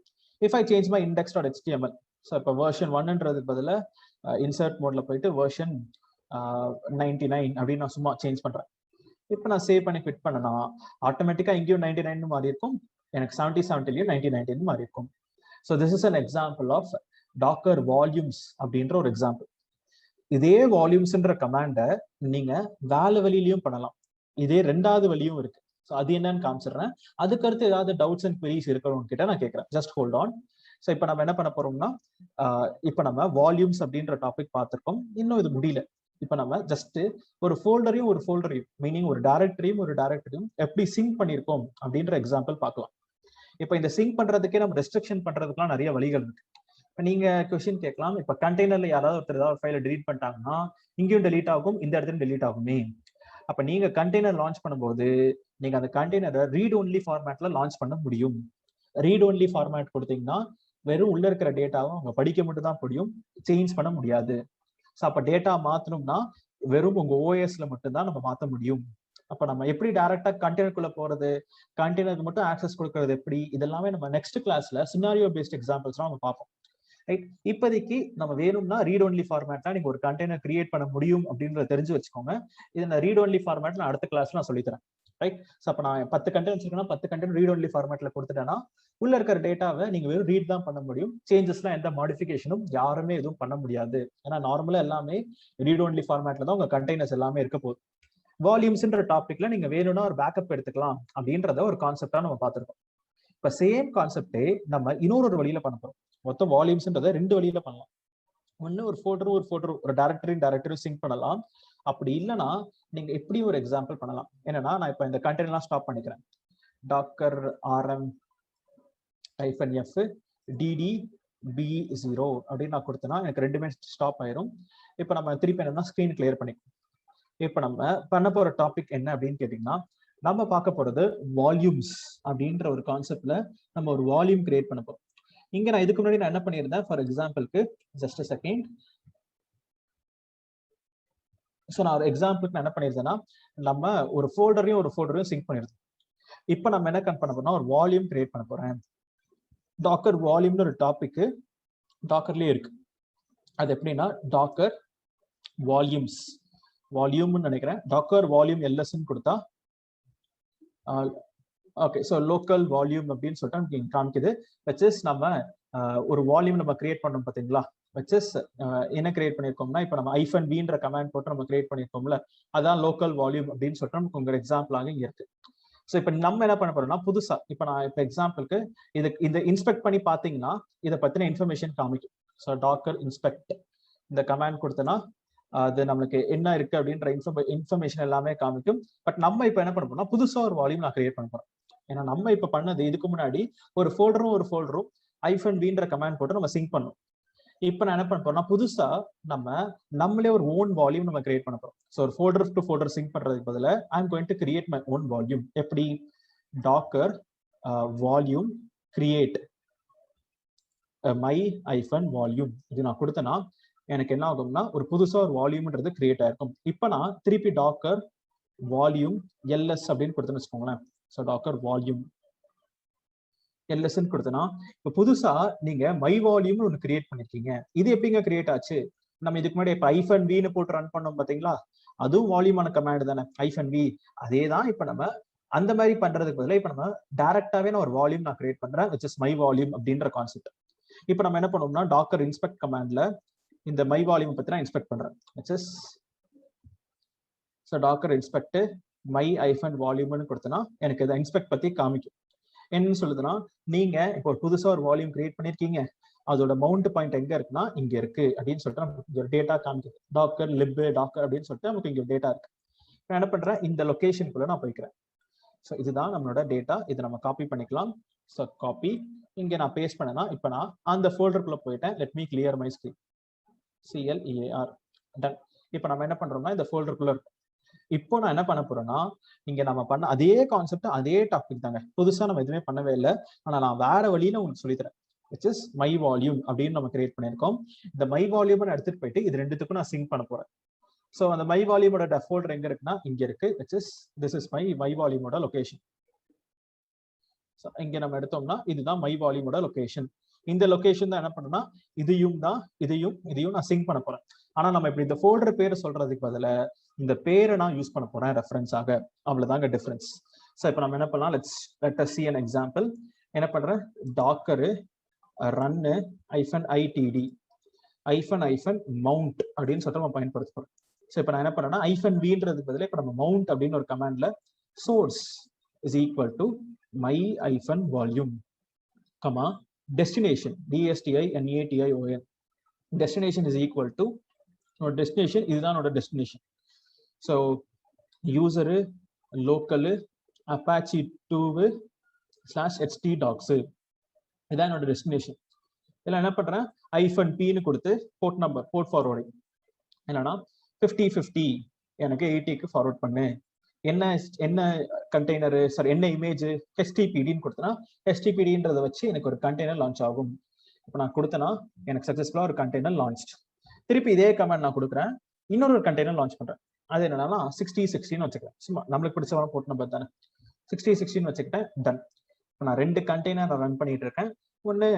If I change my index.html, so இப்போ வெர்ஷன் 1ன்றதுக்கு பதிலா இன்சர்ட் மோட்ல போயிட்டு வெர்ஷன் 99 அப்படின்னு நான் சும்மா சேஞ்ச் பண்றேன். இப்போ நான் சேவ் பண்ணி ஃபிட் பண்ணனா ஆட்டோமேட்டிக்கா இங்கேயும் 99 மாறி இருக்கும், எனக்கு 70-70லயும் 90-90 மாறி இருக்கும். So this is an example of docker volumes அப்படின்ற ஒரு எக்ஸாம்பிள். இதே வால்யூம்ஸ்ன்ற கமாண்டை நீங்க வேற வழியிலையும் பண்ணலாம். இதே ரெண்டாவது வழியும் இருக்கு. ஸோ அது என்னன்னு காமிச்சிடுறேன். அதுக்கடுத்து ஏதாவது டவுட்ஸ் அண்ட் குவீரிஸ் இருக்கிறவங்க கிட்ட நான் கேட்கறேன். Just hold on. ஸோ இப்போ நம்ம என்ன பண்ண போறோம்னா, இப்போ நம்ம வால்யூம்ஸ் அப்படின்ற டாபிக் பார்த்துருக்கோம். இன்னும் இது முடியல. இப்போ நம்ம ஜஸ்ட் ஒரு ஃபோல்டரையும் மீனிங் ஒரு டைரக்டரியும் எப்படி சிங்க் பண்ணியிருக்கோம் அப்படின்ற எக்ஸாம்பிள் பார்க்கலாம். இப்போ இந்த சிங்க் பண்றதுக்கே நம்ம ரெஸ்ட்ரிக்ஷன் பண்றதுக்குலாம் நிறைய வழிகள் இருக்கு. இப்போ நீங்க கொஸ்டின் கேட்கலாம், இப்போ கண்டெய்னர்ல யாராவது ஒருத்தர் ஏதாவது ஃபைலை டெலீட் பண்ணிட்டாங்கன்னா இங்கேயும் டெலீட் ஆகும், இந்த இடத்துல டெலீட் ஆகுமே. அப்ப நீங்க கண்டெய்னர் லான்ச் பண்ணும்போது நீங்க அந்த கண்டெய்னரை ரீட் ஒன்லி ஃபார்மேட்ல லான்ச் பண்ண முடியும். ரீட் ஒன்லி ஃபார்மேட் கொடுத்தீங்கன்னா வெறும் உள்ள இருக்கிற டேட்டாவை அவங்க படிக்க மட்டும் தான் முடியும், சேஞ்ச் பண்ண முடியாது. ஸோ அப்ப டேட்டா மாத்தணும்னா வெறும் உங்க ஓஎஸ்ல மட்டும்தான் நம்ம மாத்த முடியும். அப்ப நம்ம எப்படி டைரக்டா கண்டெய்னருக்குள்ள போறது, கண்டெய்னருக்கு மட்டும் ஆக்சஸ் கொடுக்கறது எப்படி, இதெல்லாமே நம்ம நெக்ஸ்ட் கிளாஸ்ல சினாரியோ பேஸ்ட் எக்ஸாம்பிள்ஸ்லாம் நம்ம பார்ப்போம். ரைட், இப்போதைக்கு நம்ம வேணும்னா ரீட் ஒன்லி ஃபார்மேட்ல நீங்க ஒரு கண்டெய்னர் கிரியேட் பண்ண முடியும் அப்படின்றத தெரிஞ்சு வச்சுக்கோங்க. இதை நான் ரீட் ஒன்லி ஃபார்மேட்ல அடுத்த கிளாஸ்ல நான் சொல்லித்தரேன். ரைட், ஸோ அப்போ நான் 10 கண்டெய்னர் வச்சிருக்கேன்னா 10 கண்டெய்னர் ரீட் ஒன்லி ஃபார்மேட்ல கொடுத்துட்டேன்னா உள்ள இருக்கிற டேட்டாவை நீங்க வெறும் ரீட் தான் பண்ண முடியும். சேஞ்சஸ்லாம் எந்த மாடிஃபிகேஷனும் யாருமே எதுவும் பண்ண முடியாது. ஏன்னா நார்மலா எல்லாமே ரீட் ஒன்லி ஃபார்மேட்ல தான் உங்க கண்டெய்னர்ஸ் எல்லாமே இருக்க போகுது. வால்யூம்ஸ்ன்ற டாபிக்ல நீங்க வேணும்னா ஒரு பேக்கப் எடுத்துக்கலாம் அப்படின்றத ஒரு கான்செப்டா நம்ம பார்த்துருக்கோம். இப்ப சேம் கான்செப்டே நம்ம இன்னொரு வழியில பண்ண போறோம். மொத்தம் வால்யூம்ஸ்ன்றதை 2 வழியில பண்ணலாம். ஒன்னு ஒரு ஃபோல்டர் ஒரு டைரக்டரி சிங்க் பண்ணலாம். அப்படி இல்லைன்னா நீங்க எப்படி ஒரு எக்ஸாம்பிள் பண்ணலாம். என்னன்னா நான் இப்ப இந்த கண்டெய்னர்லாம் ஸ்டாப் பண்ணிக்கிறேன். Docker rm -f dd b0 அப்படின்னு நான் கொடுத்தேன்னா எனக்கு ரெண்டுமே ஸ்டாப் ஆயிரும். இப்ப நம்ம திருப்பி என்னன்னா ஸ்கிரீன் கிளியர் பண்ணிக்கலாம். இப்ப நம்ம பண்ண போற டாபிக் என்ன அப்படின்னு கேட்டீங்கன்னா, நம்ம பார்க்க போறது வால்யூம்ஸ் அப்படின்ற ஒரு கான்செப்ட்ல நம்ம ஒரு வால்யூம் கிரியேட் பண்ண போறோம். இங்க நான் இதுக்கு முன்னாடி நான் என்ன பண்ணியிருந்தேன், ஃபார் எக்ஸாம்பிளுக்கு ஜஸ்ட் செகண்ட். ஸோ நான் ஒரு எக்ஸாம்பிளுக்கு நான் என்ன பண்ணியிருந்தேன்னா, நம்ம ஒரு ஃபோல்டரையும் சிங்க் பண்ணியிருந்தோம். இப்போ நம்ம என்ன பண்ண போறோம்னா ஒரு வால்யூம் கிரியேட் பண்ண போறேன். டாக்கர் வால்யூம்னு ஒரு டாபிக் டாக்கர்லயே இருக்கு. அது எப்படின்னா டாக்கர் வால்யூம்னு நினைக்கிறேன். டாக்கர் வால்யூம் எல்எஸ்ன்னு கொடுத்தா ஓகே. ஸோ லோக்கல் வால்யூம் அப்படின்னு சொல்லிட்டு நமக்கு காமிக்குது. வச்சஸ் நம்ம ஒரு வால்யூம் நம்ம கிரியேட் பண்ணோம் பார்த்தீங்களா. வச்சஸ் என்ன கிரியேட் பண்ணியிருக்கோம்னா, இப்போ நம்ம -v கமாண்ட் போட்டு நம்ம கிரியேட் பண்ணியிருக்கோம்ல, அதான் லோக்கல் வால்யூம் அப்படின்னு சொல்லிட்டு நமக்கு உங்க எக்ஸாம்பிளாக இங்க இருக்கு. ஸோ இப்போ நம்ம என்ன பண்ண போறோம்னா புதுசா இப்போ நான் இப்போ எக்ஸாம்பிளுக்கு இந்த இன்ஸ்பெக்ட் பண்ணி பார்த்தீங்கன்னா இதை பத்தின இன்ஃபர்மேஷன் காமிக்கும். ஸோ டாக்கர் இன்ஸ்பெக்ட் இந்த கமாண்ட் கொடுத்தனா அது நம்மளுக்கு என்ன இருக்கு அப்படின்ற இன்ஃபர்மேஷன் எல்லாமே காமிக்கும். பட் நம்ம இப்போ என்ன பண்ண போறோம்னா புதுசா ஒரு வால்யூம் நான் கிரியேட் பண்ண போறோம். ஏன்னா நம்ம இப்ப பண்ணது இதுக்கு முன்னாடி ஒரு ஃபோல்டரும் -v கமாண்ட் போட்டு நம்ம சிங்க் பண்ணோம். இப்போ நான் என்ன பண்ண போறோம்னா புதுசா நம்மளே ஒரு ஓன் வால்யூம் நம்ம கிரியேட் பண்ண போறோம். ஸோ ஒரு ஃபோல்டர் டு ஃபோல்டர் சிங்க் பண்றதுக்கு பதிலா I am going to create my own volume. எப்படி Docker volume create my -volume இது நான் கொடுத்தேன்னா எனக்கு என்ன ஆகும்னா ஒரு புதுசா ஒரு வால்யூம்ன்றது கிரியேட் ஆயிருக்கும். இப்போ நான் திருப்பி டாக்கர் வால்யூம் எல்எஸ் அப்படின்னு கொடுத்தேன்னு வச்சுக்கோங்களேன். ஸோ டாக்கர் வால்யூம் எல்எஸ்ன்னு கொடுத்தனா இப்போ புதுசா நீங்க மை வால்யூம்னு ஒன்று கிரியேட் பண்ணிருக்கீங்க. இது எப்படிங்க கிரியேட் ஆச்சு? நம்ம இதுக்கு முன்னாடி இப்ப -v போட்டு ரன் பண்ணோம் பாத்தீங்களா, அதுவும் வால்யூமான கமாண்ட் தானே -v. அதே தான் இப்ப நம்ம அந்த மாதிரி பண்றதுக்கு பதிலா இப்ப நம்ம டைரக்டாவே நான் ஒரு வால்யூம் நான் கிரியேட் பண்றேன், which is my volume அப்படின்ற கான்செப்ட். இப்ப நம்ம என்ன பண்ணுவோம்னா டாக்கர் இன்ஸ்பெக்ட் கமாண்ட்ல இந்த my volume பத்தி நான் இன்ஸ்பெக்ட் பண்றேன், which is so docker inspect my-volume னு கொடுத்தனா எனக்கு இத இன்ஸ்பெக்ட் பத்தி காமிக்கும். என்னன்னு சொல்லுதுன்னா, நீங்க இப்போ புதுசா ஒரு வால்யூம் கிரியேட் பண்ணிருக்கீங்க, அதோட மவுண்ட் பாயிண்ட் எங்க இருக்குன்னா இங்க இருக்கு அப்படின்னு சொல்லிட்டு நமக்கு ஒரு டேட்டா காமிக்குது. டாக்கர் லிப் டாக்கர் அப்படின்னு சொல்லிட்டு நமக்கு இங்க டேட்டா இருக்கு. நான் என்ன பண்றேன், இந்த லொகேஷனுக்குள்ள நான் போய்க்கிறேன். ஸோ இதுதான் நம்மளோட டேட்டா. இதை நம்ம காப்பி பண்ணிக்கலாம். ஸோ காப்பி இங்க நான் பேஸ்ட் பண்ணேன்னா இப்போ நான் அந்த ஃபோல்டருக்குள்ள போயிட்டேன். Let me clear my screen. CLEAR done. இப்போ நம்ம என்ன பண்றோம்னா இந்த ஃபோல்டருக்குள்ள இருக்கும். இப்போ நான் என்ன பண்ண போறேன்னா, இங்க நம்ம பண்ண அதே கான்செப்ட் அதே டாபிக் தாங்க, புதுசா நம்ம எதுவுமே பண்ணவே இல்லை. ஆனா நான் வேற வழியில உங்களுக்கு சொல்லித்தரேன், which is my volume அப்படின்னு நம்ம கிரியேட் பண்ணியிருக்கோம். இந்த my volume எடுத்துட்டு போயிட்டு இது ரெண்டுத்துக்கும் நான் சிங்க் பண்ண போறேன். ஸோ அந்த my volume ஃபோல்டர் எங்க இருக்குன்னா இங்க இருக்கு, which is this is my volume location. So இங்க நம்ம எடுத்தோம்னா இதுதான் my volume லொகேஷன். இந்த லொகேஷன் தான் என்ன பண்ணுன்னா இதையும் நான் சிங்க் பண்ண போறேன். ஆனா நம்ம இப்படி இந்த ஃபோல்டர் பேரை சொல்றதுக்கு பதிலா இந்த பேரை நான் யூஸ் பண்ண போறேன் ரெஃபரன்ஸாக. அவ்வளவுதாங்க டிஃபரன்ஸ். ஸோ இப்போ நம்ம என்ன பண்ணலாம், let us see an example. என்ன பண்றேன், டாக்கர் ரன் -itd -mount அப்படின்னு சொல்லிட்டு நம்ம பயன்படுத்த போறோம். ஸோ இப்போ நான் என்ன பண்ணேன்னா -vன்றதுக்கு பதிலா இப்போ நம்ம மவுண்ட் அப்படின்னு ஒரு கமாண்ட்ல source is equal to my-volume, destination DESTINATION destination is equal to destination, இதுதான் என்னோட destination. So user local Apache 2/htdocs இதான் என்னோட டெஸ்டினேஷன். இதில் என்ன பண்றேன், -p கொடுத்து போர்ட் நம்பர் போர்ட் ஃபார்வர்டிங் என்னன்னா 5050 எனக்கு 80க்கு ஃபார்வர்ட் பண்ணு. என்ன கண்டெய்னர் சார் என்ன இமேஜ் HTPDன்னு கொடுத்தனா HTPDன்றதை வச்சு எனக்கு ஒரு கண்டெய்னர் லான்ச் ஆகும். இப்போ நான் கொடுத்தனா எனக்கு சக்சஸ்ஃபுல்லா ஒரு கண்டெய்னர் லான்ச். திருப்பி இதே கமெண்ட் நான் கொடுக்குறேன், இன்னொரு கண்டெய்னர் லான்ச் பண்றேன். அது என்னன்னா 6060 வச்சுக்கிறேன். சும்மா நம்மளுக்கு பிடிச்ச போர்ட் நம்பர் தானே, 6060 வச்சுக்கிட்டேன். டன். இப்போ நான் 2 கண்டெய்னர் நான் ரன் பண்ணிட்டு இருக்கேன். ஒன்னு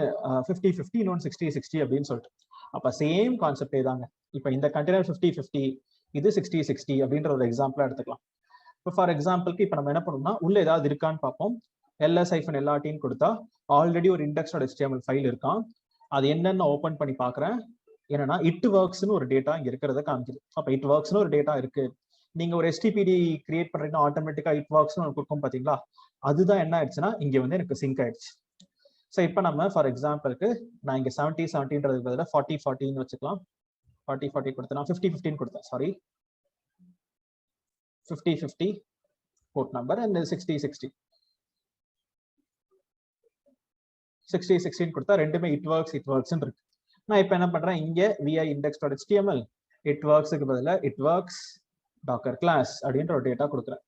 5050 இன்னொன்று 6060 அப்படின்னு சொல்லிட்டு. அப்ப சேம் கான்செப்டே தாங்க. இப்போ இந்த கண்டெய்னர் 5050 இது 6060 அப்படின்ற ஒரு எக்ஸாம்பிளா எடுத்துக்கலாம். இப்போ ஃபார் எக்ஸாம்பிளுக்கு இப்போ நம்ம என்ன பண்ணோம்னா உள்ள ஏதாவது இருக்கான்னு பார்ப்போம். ls-lrt கொடுத்தா ஆல்ரெடி ஒரு index.html ஃபைல் இருக்கான். அது என்னன்னு ஓபன் பண்ணி பாக்குறேன். என்னன்னா it worksன்னு ஒரு டேட்டா இங்க இருக்கிறத காமிக்குது. அப்ப it worksன்னு ஒரு டேட்டா இருக்கு. நீங்க ஒரு HTTPD கிரியேட் பண்றீங்கன்னா ஆட்டோமேட்டிக்கா it worksன்னு ஒரு கொடுக்கும் பாத்தீங்களா, அதுதான் என்ன ஆயிடுச்சுன்னா இங்க வந்து எனக்கு சிங்க் ஆயிடுச்சு. ஸோ இப்போ நம்ம ஃபார் எக்ஸாம்பிளுக்கு நான் இங்க 70-70ன்றதுக்கு பதிலாக 40-40 வச்சுக்கலாம். 40-40 கொடுத்தேன், 50-15 கொடுத்தேன், சாரி 50-50 போர்ட் நம்பர் அண்ட் 60-60 கொடுத்தா ரெண்டுமே it works இருக்கு. நான் இப்போ என்ன பண்றேன், இங்க vi index.html it worksக்கு பதிலா it works docker class அப்படின்ற ஒரு டேட்டா கொடுக்குறேன்.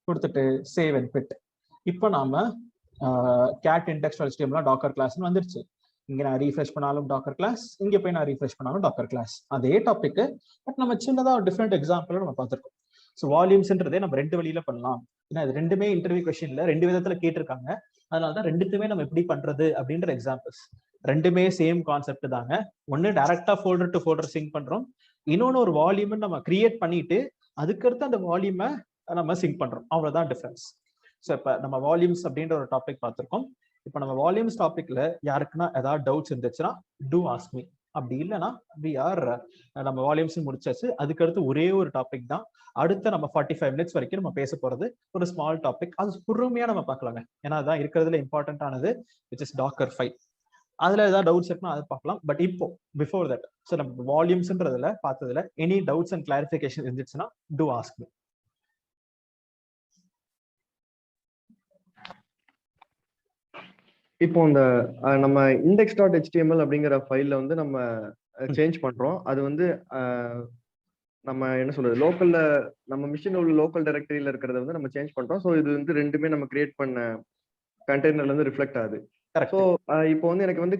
கொடுத்துட்டு save and quit. இப்போ நாம cat index.html docker classன்னு வந்துருச்சு. இங்க நான் ரீஃப்ரெஷ் பண்ணாலும் டாக்கர் கிளாஸ், இங்க போய் நான் ரீஃப்ரெஷ் பண்ணாலும் டாக்கர் கிளாஸ். அதே டாபிக், பட் நம்ம சின்னதா ஒரு டிஃப்ரெண்ட் எக்ஸாம்பிள் நம்ம பார்த்திருக்கோம். ஸோ வால்யூம்ஸ்ன்றதே நம்ம 2 வழியில பண்ணலாம். ஏன்னா இது ரெண்டுமே இன்டர்வியூ கொஸ்டின்ல 2 விதத்துல கேட்டிருக்காங்க. அதனாலதான் ரெண்டுத்துமே நம்ம எப்படி பண்றது அப்படின்ற எக்ஸாம்பிள்ஸ். ரெண்டுமே சேம் கான்செப்ட் தாங்க. ஒன்னு டைரக்டா ஃபோல்டர் டு ஃபோல்டர் சிங்க் பண்றோம், இன்னொன்னு ஒரு வால்யூம் நம்ம கிரியேட் பண்ணிட்டு அதுக்கடுத்து அந்த வால்யூமை நம்ம சிங்க் பண்றோம். அவ்வளவுதான் டிஃபரன்ஸ். ஸோ இப்போ நம்ம வால்யூம்ஸ் அப்படின்ற ஒரு டாபிக் பார்த்திருக்கோம். இப்போ நம்ம வால்யூம்ஸ் டாபிக்ல யாருக்குன்னா ஏதாவது டவுட்ஸ் இருந்துச்சுன்னா டூ ஆஸ்க் மீ. அப்படி இல்லைன்னா நம்ம வால்யூம்ஸ் முடிச்சாச்சு. அதுக்கடுத்து ஒரே ஒரு டாபிக் தான் அடுத்த நம்ம 45 மினிட்ஸ் வரைக்கும் நம்ம பேச போறது. ஒரு ஸ்மால் டாபிக், அது பொறுமையா நம்ம பார்க்கலாங்க. ஏன்னா அதான் இருக்கிறதுல இம்பார்ட்டன்டானது, which is docker file. அதுல ஏதாவது டவுட்ஸ் இருக்குன்னா அதை பார்க்கலாம். பட் இப்போ பிஃபோர் தட், ஸோ நம்ம வால்யூம்ஸ்ன்றதுல பார்த்ததுல எனி டவுட்ஸ் அண்ட் கிளாரிஃபிகேஷன் இருந்துச்சுன்னா டூ ஆஸ்க் மீ. இப்போ இந்த நம்ம index.html அப்படிங்கிற ஃபைல்ல வந்து நம்ம சேஞ்ச் பண்றோம். அது வந்து நம்ம என்ன சொல்றது, லோக்கல்ல நம்ம மிஷின் உள்ள லோக்கல் டைரக்டரியில இருக்கிறத வந்து நம்ம சேஞ்ச் பண்றோம். ஸோ இது வந்து ரெண்டுமே நம்ம கிரியேட் பண்ண கண்டெய்னர்ல இருந்து ரிஃப்ளெக்ட் ஆகுது. ஸோ இப்போ வந்து எனக்கு வந்து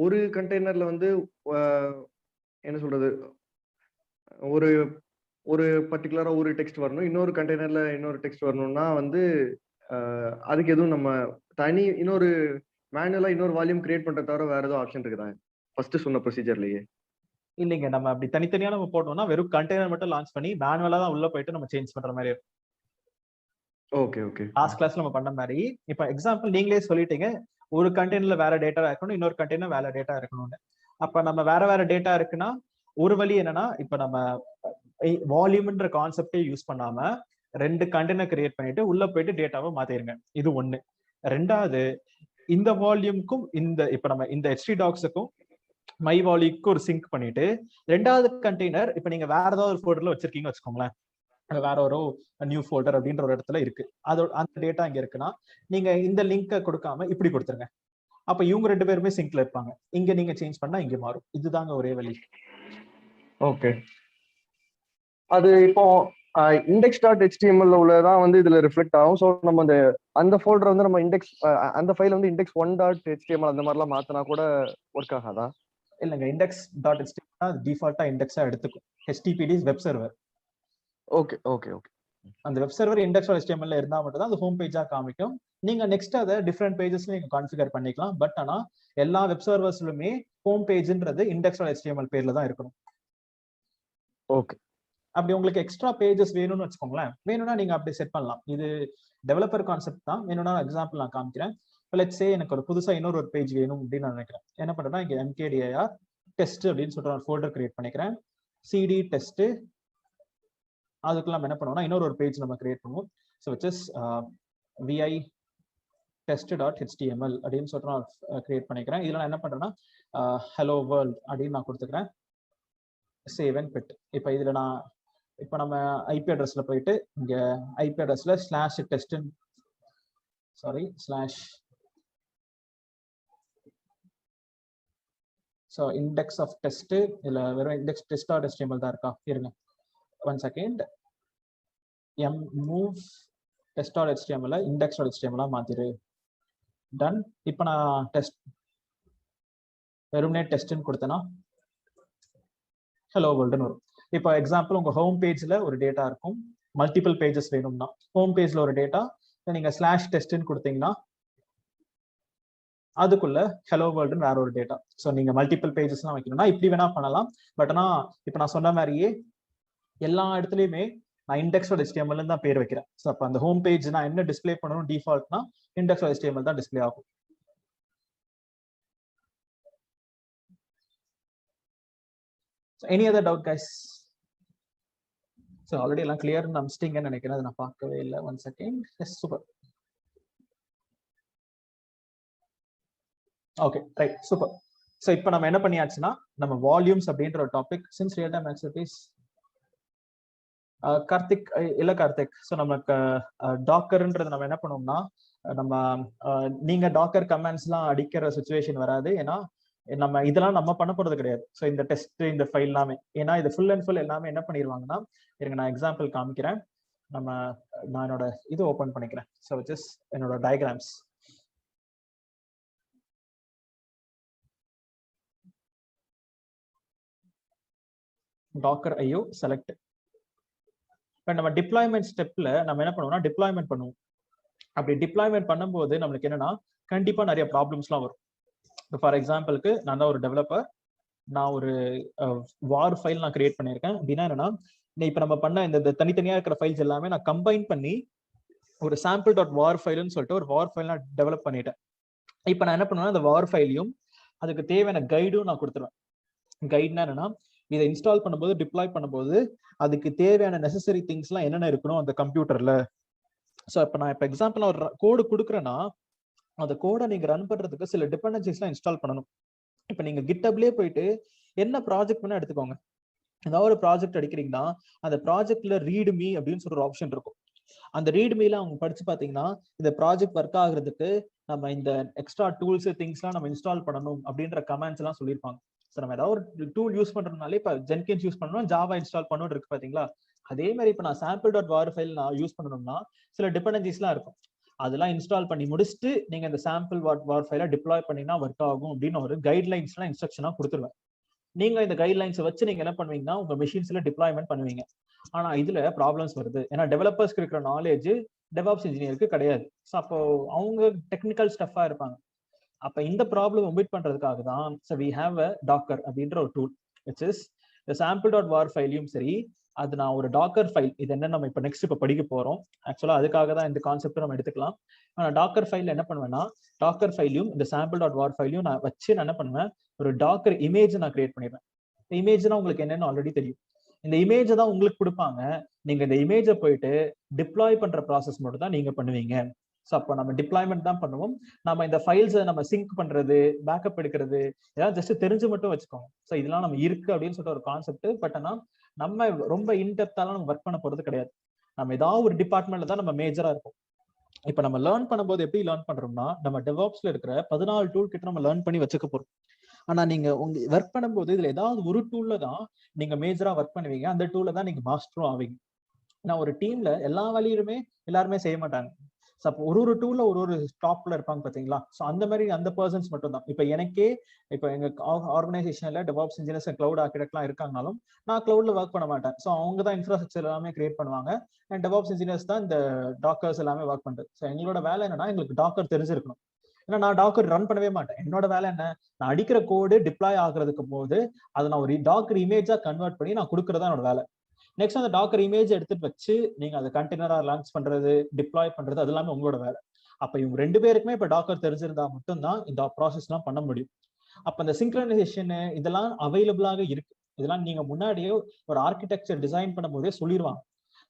ஒரு கண்டெய்னர்ல வந்து என்ன சொல்றது, ஒரு ஒரு பர்டிகுலரா ஒரு டெக்ஸ்ட் வரணும், இன்னொரு கண்டெய்னர்ல இன்னொரு டெக்ஸ்ட் வரணும்னா வந்து அதுக்கு எதுவும் நம்ம தனி இன்னொரு மேனுவலா இன்னொரு வால்யூம் கிரியேட் பண்றத தவிர வேற ஏதோ ஆப்ஷன் இருக்குதா? ஃபர்ஸ்ட் சொன்ன ப்ரொசீஜர்லயே? இல்லைங்க, நம்ம அப்படி தனித்தனியா நம்ம போட்டோம்னா வெறும் கண்டெய்னர் மட்டும் லான்ச் பண்ணி மேனுவலா தான் உள்ள போயிட்டு நம்ம சேஞ்ச் பண்ற மாதிரி இருக்கும். Okay okay. லாஸ்ட் கிளாஸ்ல நம்ம பண்ண மாதிரி. இப்ப எக்ஸாம்பிள் நீங்களே சொல்லிட்டீங்க, ஒரு கண்டெய்னர்ல வேற டேட்டா இருக்கணும், இன்னொரு கண்டெய்னர் வேற டேட்டா இருக்கணும்னு. அப்ப நம்ம வேற டேட்டா இருக்குன்னா ஒரு வழி என்னன்னா, இப்ப நம்ம வால்யூம்ன்ற கான்செப்டே யூஸ் பண்ணாம 2 கண்டெய்னர் கிரியேட் பண்ணிட்டு உள்ள போயிட்டு டேட்டாவை மாத்திருங்க. இது ஒண்ணு. ரெண்டாவது, இந்த வால்யூம்க்கும் இப்ப நம்ம இந்த htdocs-க்கும் மை வால்யூம்க்கு ஒரு சிங்க் பண்ணிட்டு ரெண்டாவது கண்டெய்னர் இப்ப நீங்க வேற ஏதாவது ஒரு ஃபோல்டர்ல வச்சிருக்கீங்க வச்சுக்கோங்களேன், வேற ஒரு நியூ ஃபோல்டர் அப்படின்ற ஒரு இடத்துல இருக்கு, அதோட அந்த டேட்டா இங்க இருக்குன்னா நீங்க இந்த லிங்கை கொடுக்காம இப்படி கொடுத்துருங்க. அப்ப இவங்க 2 பேருமே சிங்க்ல இருப்பாங்க. இங்க நீங்க சேஞ்ச் பண்ணா இங்க மாறும். இதுதாங்க ஒரே வழி. ஓகே. அது இப்போ index.html உள்ளதான் வந்து இதுல ரிஃப்ளெக்ட் ஆகும். ஸோ நம்ம அந்த ஃபோல்டர் வந்து நம்ம அந்த ஃபைல் வந்து index1.html அந்த மாதிரிலாம் மாத்தினா கூட ஒர்க் ஆகாதா? இல்லைங்க, index.html டிஃபால்ட்டா இண்டெக்ஸா எடுத்துக்கும். HTTP web server. Okay okay okay. அந்த வெப் சர்வர் index.html இருந்தா மட்டும் தான் அது ஹோம் பேஜா காமிக்கும். நீங்க நெக்ஸ்ட் அதை டிஃப்ரெண்ட் பேஜஸ்ல நீங்க கான்ஃபிகர் பண்ணிக்கலாம். பட் ஆனா எல்லா வெப் சர்வர்ஸ்லுமே ஹோம் பேஜ்ன்றது index.html பேர்ல தான் இருக்கணும். ஓகே. அப்படி உங்களுக்கு எக்ஸ்ட்ரா பேஜஸ் வேணும்னு வச்சுக்கோங்களேன், வேணும்னா நீங்க அப்படி செட் பண்ணலாம். இது டெவலப்பர் கான்செப்ட் தான். வேணும்னா எக்ஸாம்பிள் நான் காமிக்கிறேன். லெட்ஸ் சே எனக்கு ஒரு புதுசா இன்னொரு பேஜ் வேணும் அப்படின்னு நான் நினைக்கிறேன். என்ன பண்றேன்னா, இங்க mkdir டெஸ்ட் அப்படின்னு சொல்ற ஒரு ஃபோல்டர் கிரியேட் பண்ணிக்கிறேன். cd test. அதுக்குள்ள நம்ம என்ன பண்ணுவோம்னா இன்னொரு பேஜ் நம்ம கிரியேட் பண்ணுவோம். So which is vi test.html அப்படின்னு சொல்ற நான் கிரியேட் பண்ணிக்கிறேன். இதுல நான் என்ன பண்றேன்னா hello world அப்படின்னு நான் கொடுத்துக்கிறேன். சேவ் அண்ட் பிட். இப்போ நம்ம ஐபி அட்ரஸ்ல போயிட்டு இங்க ஐபி அட்ரஸ்ல /test so index of test இல்ல வெறும் இண்டெக்ஸ் test.html தான் இருக்கா? இருங்க one second. move test.html index.html மாத்திரு. டன். இப்போ நான் டெஸ்ட் வெறும்னே டெஸ்ட்னு கொடுத்தேன்னா ஹலோ வேர்ல்டுன்னு வரும். இப்போ எக்ஸாம்பிள் உங்க ஹோம் பேஜ்ல ஒரு டேட்டா இருக்கும், மல்டிபிள் பேஜஸ் வேணும்னா ஹோம் பேஜ்ல ஒரு டேட்டா நீங்க /testன்னு கொடுத்தீங்கன்னா அதுக்குள்ள ஹலோ வேர்ல்டுன்னு வேற ஒரு டேட்டா. ஸோ நீங்க மல்டிபிள் பேஜஸ்லாம் வைக்கணும்னா இப்படி வேணா பண்ணலாம். பட் ஆனா இப்போ நான் சொன்ன மாதிரியே எல்லா இடத்துலயுமே நான் index.html தான் பேர் வைக்கிறேன். ஸோ அப்போ அந்த ஹோம் பேஜ் நான் என்ன டிஸ்பிளே பண்ணணும் டிஃபால்ட்னா index.html தான் டிஸ்பிளே ஆகும். Any other doubt, guys? So already எல்லாம் clear ன்னு அமிச்சிட்டீங்கன்னு நினைக்கிறேன். அதை நான் பார்க்கவே இல்லை. One second. Yes, super. Okay, right, super. So இப்போ நம்ம என்ன பண்ணியாச்சுன்னா நம்ம வால்யூம்ஸ் அப்படின்ற ஒரு topic since real time activities Karthik இல்ல கார்த்திக். ஸோ நமக்கு டாக்கர்ன்றது நம்ம என்ன பண்ணுவோம்னா நம்ம நீங்க டாக்கர் கமெண்ட்ஸ்லாம் அடிக்கிற சுச்சுவேஷன் வராது. ஏன்னா நம்ம இதெல்லாம் நம்ம பண்ண போறது கிடையாது. ஸோ இந்த டெஸ்ட் இந்த ஃபைல் எல்லாமே, ஏன்னா இது ஃபுல் அண்ட் ஃபுல் எல்லாமே என்ன பண்ணிடுவாங்கன்னா, இருங்க நான் எக்ஸாம்பிள் காமிக்கிறேன். நான் என்னோட இது ஓபன் பண்ணிக்கிறேன். ஸோ விச் இஸ் என்னோட டயக்ராம்ஸ். டாக்கர் ஐயோ செலக்ட். இப்போ நம்ம டிப்ளாய்மெண்ட் ஸ்டெப்ல நம்ம என்ன பண்ணுவோம்னா டிப்ளாய்மெண்ட் பண்ணுவோம். அப்படி டிப்ளாய்மெண்ட் பண்ணும்போது நம்மளுக்கு என்னன்னா கண்டிப்பா நிறைய ப்ராப்ளம்ஸ்லாம் வரும். ஃபார் எக்ஸாம்பிளுக்கு நான் தான் ஒரு டெவலப்பர், நான் ஒரு வார் ஃபைல் நான் கிரியேட் பண்ணியிருக்கேன். அப்படின்னா என்னன்னா இப்போ நம்ம பண்ண இந்த தனித்தனியா இருக்கிற ஃபைல்ஸ் எல்லாமே நான் கம்பைன் பண்ணி ஒரு sample.war ஃபைல்னு சொல்லிட்டு ஒரு வார் ஃபைல் நான் டெவலப் பண்ணிட்டேன். இப்போ நான் என்ன பண்ணுவேன்னா அந்த வார் ஃபைலையும் அதுக்கு தேவையான கைடும் நான் கொடுத்துருவேன். கைட்னா என்னன்னா இதை இன்ஸ்டால் பண்ணும்போது டிப்ளாய் பண்ணும்போது அதுக்கு தேவையான நெசசரி திங்ஸ்லாம் என்னென்ன இருக்கணும் அந்த கம்ப்யூட்டர்ல. ஸோ இப்போ நான் இப்போ எக்ஸாம்பிள் ஒரு கோடு கொடுக்குறேன்னா அந்த கோடை நீங்க ரன் பண்றதுக்கு சில டிபெண்டன்சிஸ்லாம் இன்ஸ்டால் பண்ணணும். இப்போ நீங்க கிட்டப்லயே போயிட்டு என்ன ப்ராஜெக்ட் வேணா எடுத்துக்கோங்க. ஏதாவது ஒரு ப்ராஜெக்ட் அடிக்கிறீங்கன்னா அந்த ப்ராஜெக்ட்ல ரீட்மீ அப்படின்னு சொல்ற ஒரு ஆப்ஷன் இருக்கும். அந்த ரீட்மீல அவங்க படிச்சு பாத்தீங்கன்னா இந்த ப்ராஜெக்ட் ஒர்க் ஆகுறதுக்கு நம்ம இந்த எக்ஸ்ட்ரா டூல்ஸ் திங்ஸ்லாம் நம்ம இன்ஸ்டால் பண்ணணும் அப்படின்ற கமெண்ட்ஸ் எல்லாம் சொல்லியிருப்பாங்க. ஸோ நம்ம ஏதாவது ஒரு டூல் யூஸ் பண்றதுனாலே இப்போ ஜென்கின்ஸ் யூஸ் பண்ணணும், ஜாவா இன்ஸ்டால் பண்ணணும் இருக்கு பாத்தீங்களா. அதே மாதிரி இப்போ நான் sample.war ஃபைல் நான் யூஸ் பண்ணணும்னா சில டிபெண்டன்சிஸ்லாம் இருக்கும். அதெல்லாம் இன்ஸ்டால் பண்ணி முடிச்சுட்டு நீங்க இந்த sample.war ஃபைலை டிப்ளாய் பண்ணினா ஒர்க் ஆகும் அப்படின்னு ஒரு கைட்லைன்ஸ்லாம் இன்ஸ்ட்ரக்ஷனா கொடுத்துருவேன். நீங்க இந்த கைட்லைன்ஸை வச்சு நீங்க என்ன பண்ணுவீங்கன்னா உங்க மெஷின்ஸ்ல டிப்ளாய்மெண்ட் பண்ணுவீங்க. ஆனா இதுல ப்ராப்ளம்ஸ் வருது. ஏன்னா டெவலப்பர்ஸ்க்கு இருக்கிற நாலேஜ் டெவாப்ஸ் இன்ஜினியருக்கு கிடையாது. ஸோ அப்போ அவங்க டெக்னிக்கல் ஸ்டஃபா இருப்பாங்க. அப்ப இந்த ப்ராப்ளம் ஒமிட் பண்றதுக்காக தான் so we have a docker அப்படின்ற ஒரு டூல் விச் இஸ் இந்த sample.var ஃபைலையும் சரி, அது நான் ஒரு டாக்கர் ஃபைல், இது என்ன நம்ம இப்போ நெக்ஸ்ட் இப்போ படிக்க போறோம். ஆக்சுவலா அதுக்காக தான் இந்த கான்செப்ட் நம்ம எடுத்துக்கலாம். ஆனால் டாக்கர் ஃபைல் என்ன பண்ணுவேன்னா, டாக்கர் ஃபைலையும் இந்த sample.var ஃபைலையும் நான் வச்சு நான் என்ன பண்ணுவேன், ஒரு டாக்கர் இமேஜ் நான் கிரியேட் பண்ணிடுவேன். இமேஜ்னா உங்களுக்கு என்னன்னு ஆல்ரெடி தெரியும். இந்த இமேஜ் தான் உங்களுக்கு கொடுப்பாங்க. நீங்க இந்த இமேஜை போயிட்டு டிப்ளாய் பண்ற ப்ராசஸ் மட்டும் தான் நீங்க பண்ணுவீங்க. ஸோ அப்போ நம்ம டிப்ளாய்மெண்ட் தான் பண்ணுவோம். நம்ம இந்த ஃபைல்ஸை நம்ம சிங்க் பண்றது, பேக்கப் எடுக்கிறது, ஏதாவது ஜஸ்ட் தெரிஞ்சு மட்டும் வச்சுக்கோங்க. ஸோ இதெல்லாம் நம்ம இருக்கு அப்படின்னு சொல்லிட்டு ஒரு கான்செப்ட். பட் ஆனால் நம்ம ரொம்ப இன்டெப்தாலாம் நம்ம ஒர்க் பண்ண போறது கிடையாது. நம்ம ஏதாவது ஒரு டிபார்ட்மெண்ட்ல தான் நம்ம மேஜரா இருக்கும். இப்போ நம்ம லேர்ன் பண்ணும்போது எப்படி லேர்ன் பண்றோம்னா, நம்ம டெவாப்ஸ்ல இருக்கிற 14 டூல் கிட்ட நம்ம லேர்ன் பண்ணி வச்சுக்க போறோம். ஆனா நீங்க உங்க ஒர்க் பண்ணும்போது இதுல ஏதாவது ஒரு டூல்ல தான் நீங்க மேஜரா ஒர்க் பண்ணுவீங்க. அந்த டூல்ல தான் நீங்க மாஸ்டரும் ஆவீங்க. நான் ஒரு டீம்ல எல்லா வேலையுமே எல்லாருமே செய்ய மாட்டாங்க. ஸோ அப்போ ஒரு டூல்ல ஒரு டாப்ல இருப்பாங்க பாத்தீங்களா. ஸோ அந்த மாதிரி அந்த பர்சன்ஸ் மட்டும் தான். இப்போ எனக்கே இப்போ எங்க ஆர்கனைசேஷன்ல டெவாப்ஸ் இன்ஜினியர்ஸ், கிளவுட் ஆர்கிடெக்ட்லாம் இருக்காங்கனாலும் நான் கிளவுட்ல ஒர்க் பண்ண மாட்டேன். ஸோ அவங்க தான் இன்ஃப்ராஸ்ட்ரக்சர் எல்லாமே கிரியேட் பண்ணுவாங்க. அண்ட் டெவாப்ஸ் இன்ஜினியர்ஸ் தான் இந்த டாக்கர்ஸ் எல்லாமே ஒர்க் பண்றது. ஸோ எங்களோட வேலை என்னன்னா, எங்களுக்கு டாக்கர் தெரிஞ்சிருக்கணும். ஏன்னா நான் டாக்கர் ரன் பண்ணவே மாட்டேன். என்னோட வேலை என்ன, நான் அடிக்கிற கோடு டிப்ளாய் ஆகுறதுக்கு போது அதை நான் ஒரு டாக்கர் இமேஜா கன்வெர்ட் பண்ணி நான் கொடுக்கறதா என்னோட வேலை. நெக்ஸ்ட் அந்த டாக்கர் இமேஜ் எடுத்துட்டு வச்சு நீங்க அதை கண்டெய்னரா லான்ச் பண்றது, டிப்ளாய் பண்றது, அது எல்லாமே உங்களோட வேலை. அப்ப இவங்க 2 பேருக்குமே இப்ப டாக்கர் தெரிஞ்சிருந்தா மட்டும்தான் இந்த ப்ராசஸ் எல்லாம் பண்ண முடியும். அப்ப இந்த சிங்க்ரனைசேஷன் இதெல்லாம் அவைலபிளாக இருக்கு. இதெல்லாம் நீங்க முன்னாடியே ஒரு ஆர்கிடெக்சர் டிசைன் பண்ணும் போதே சொல்லிடுவாங்க.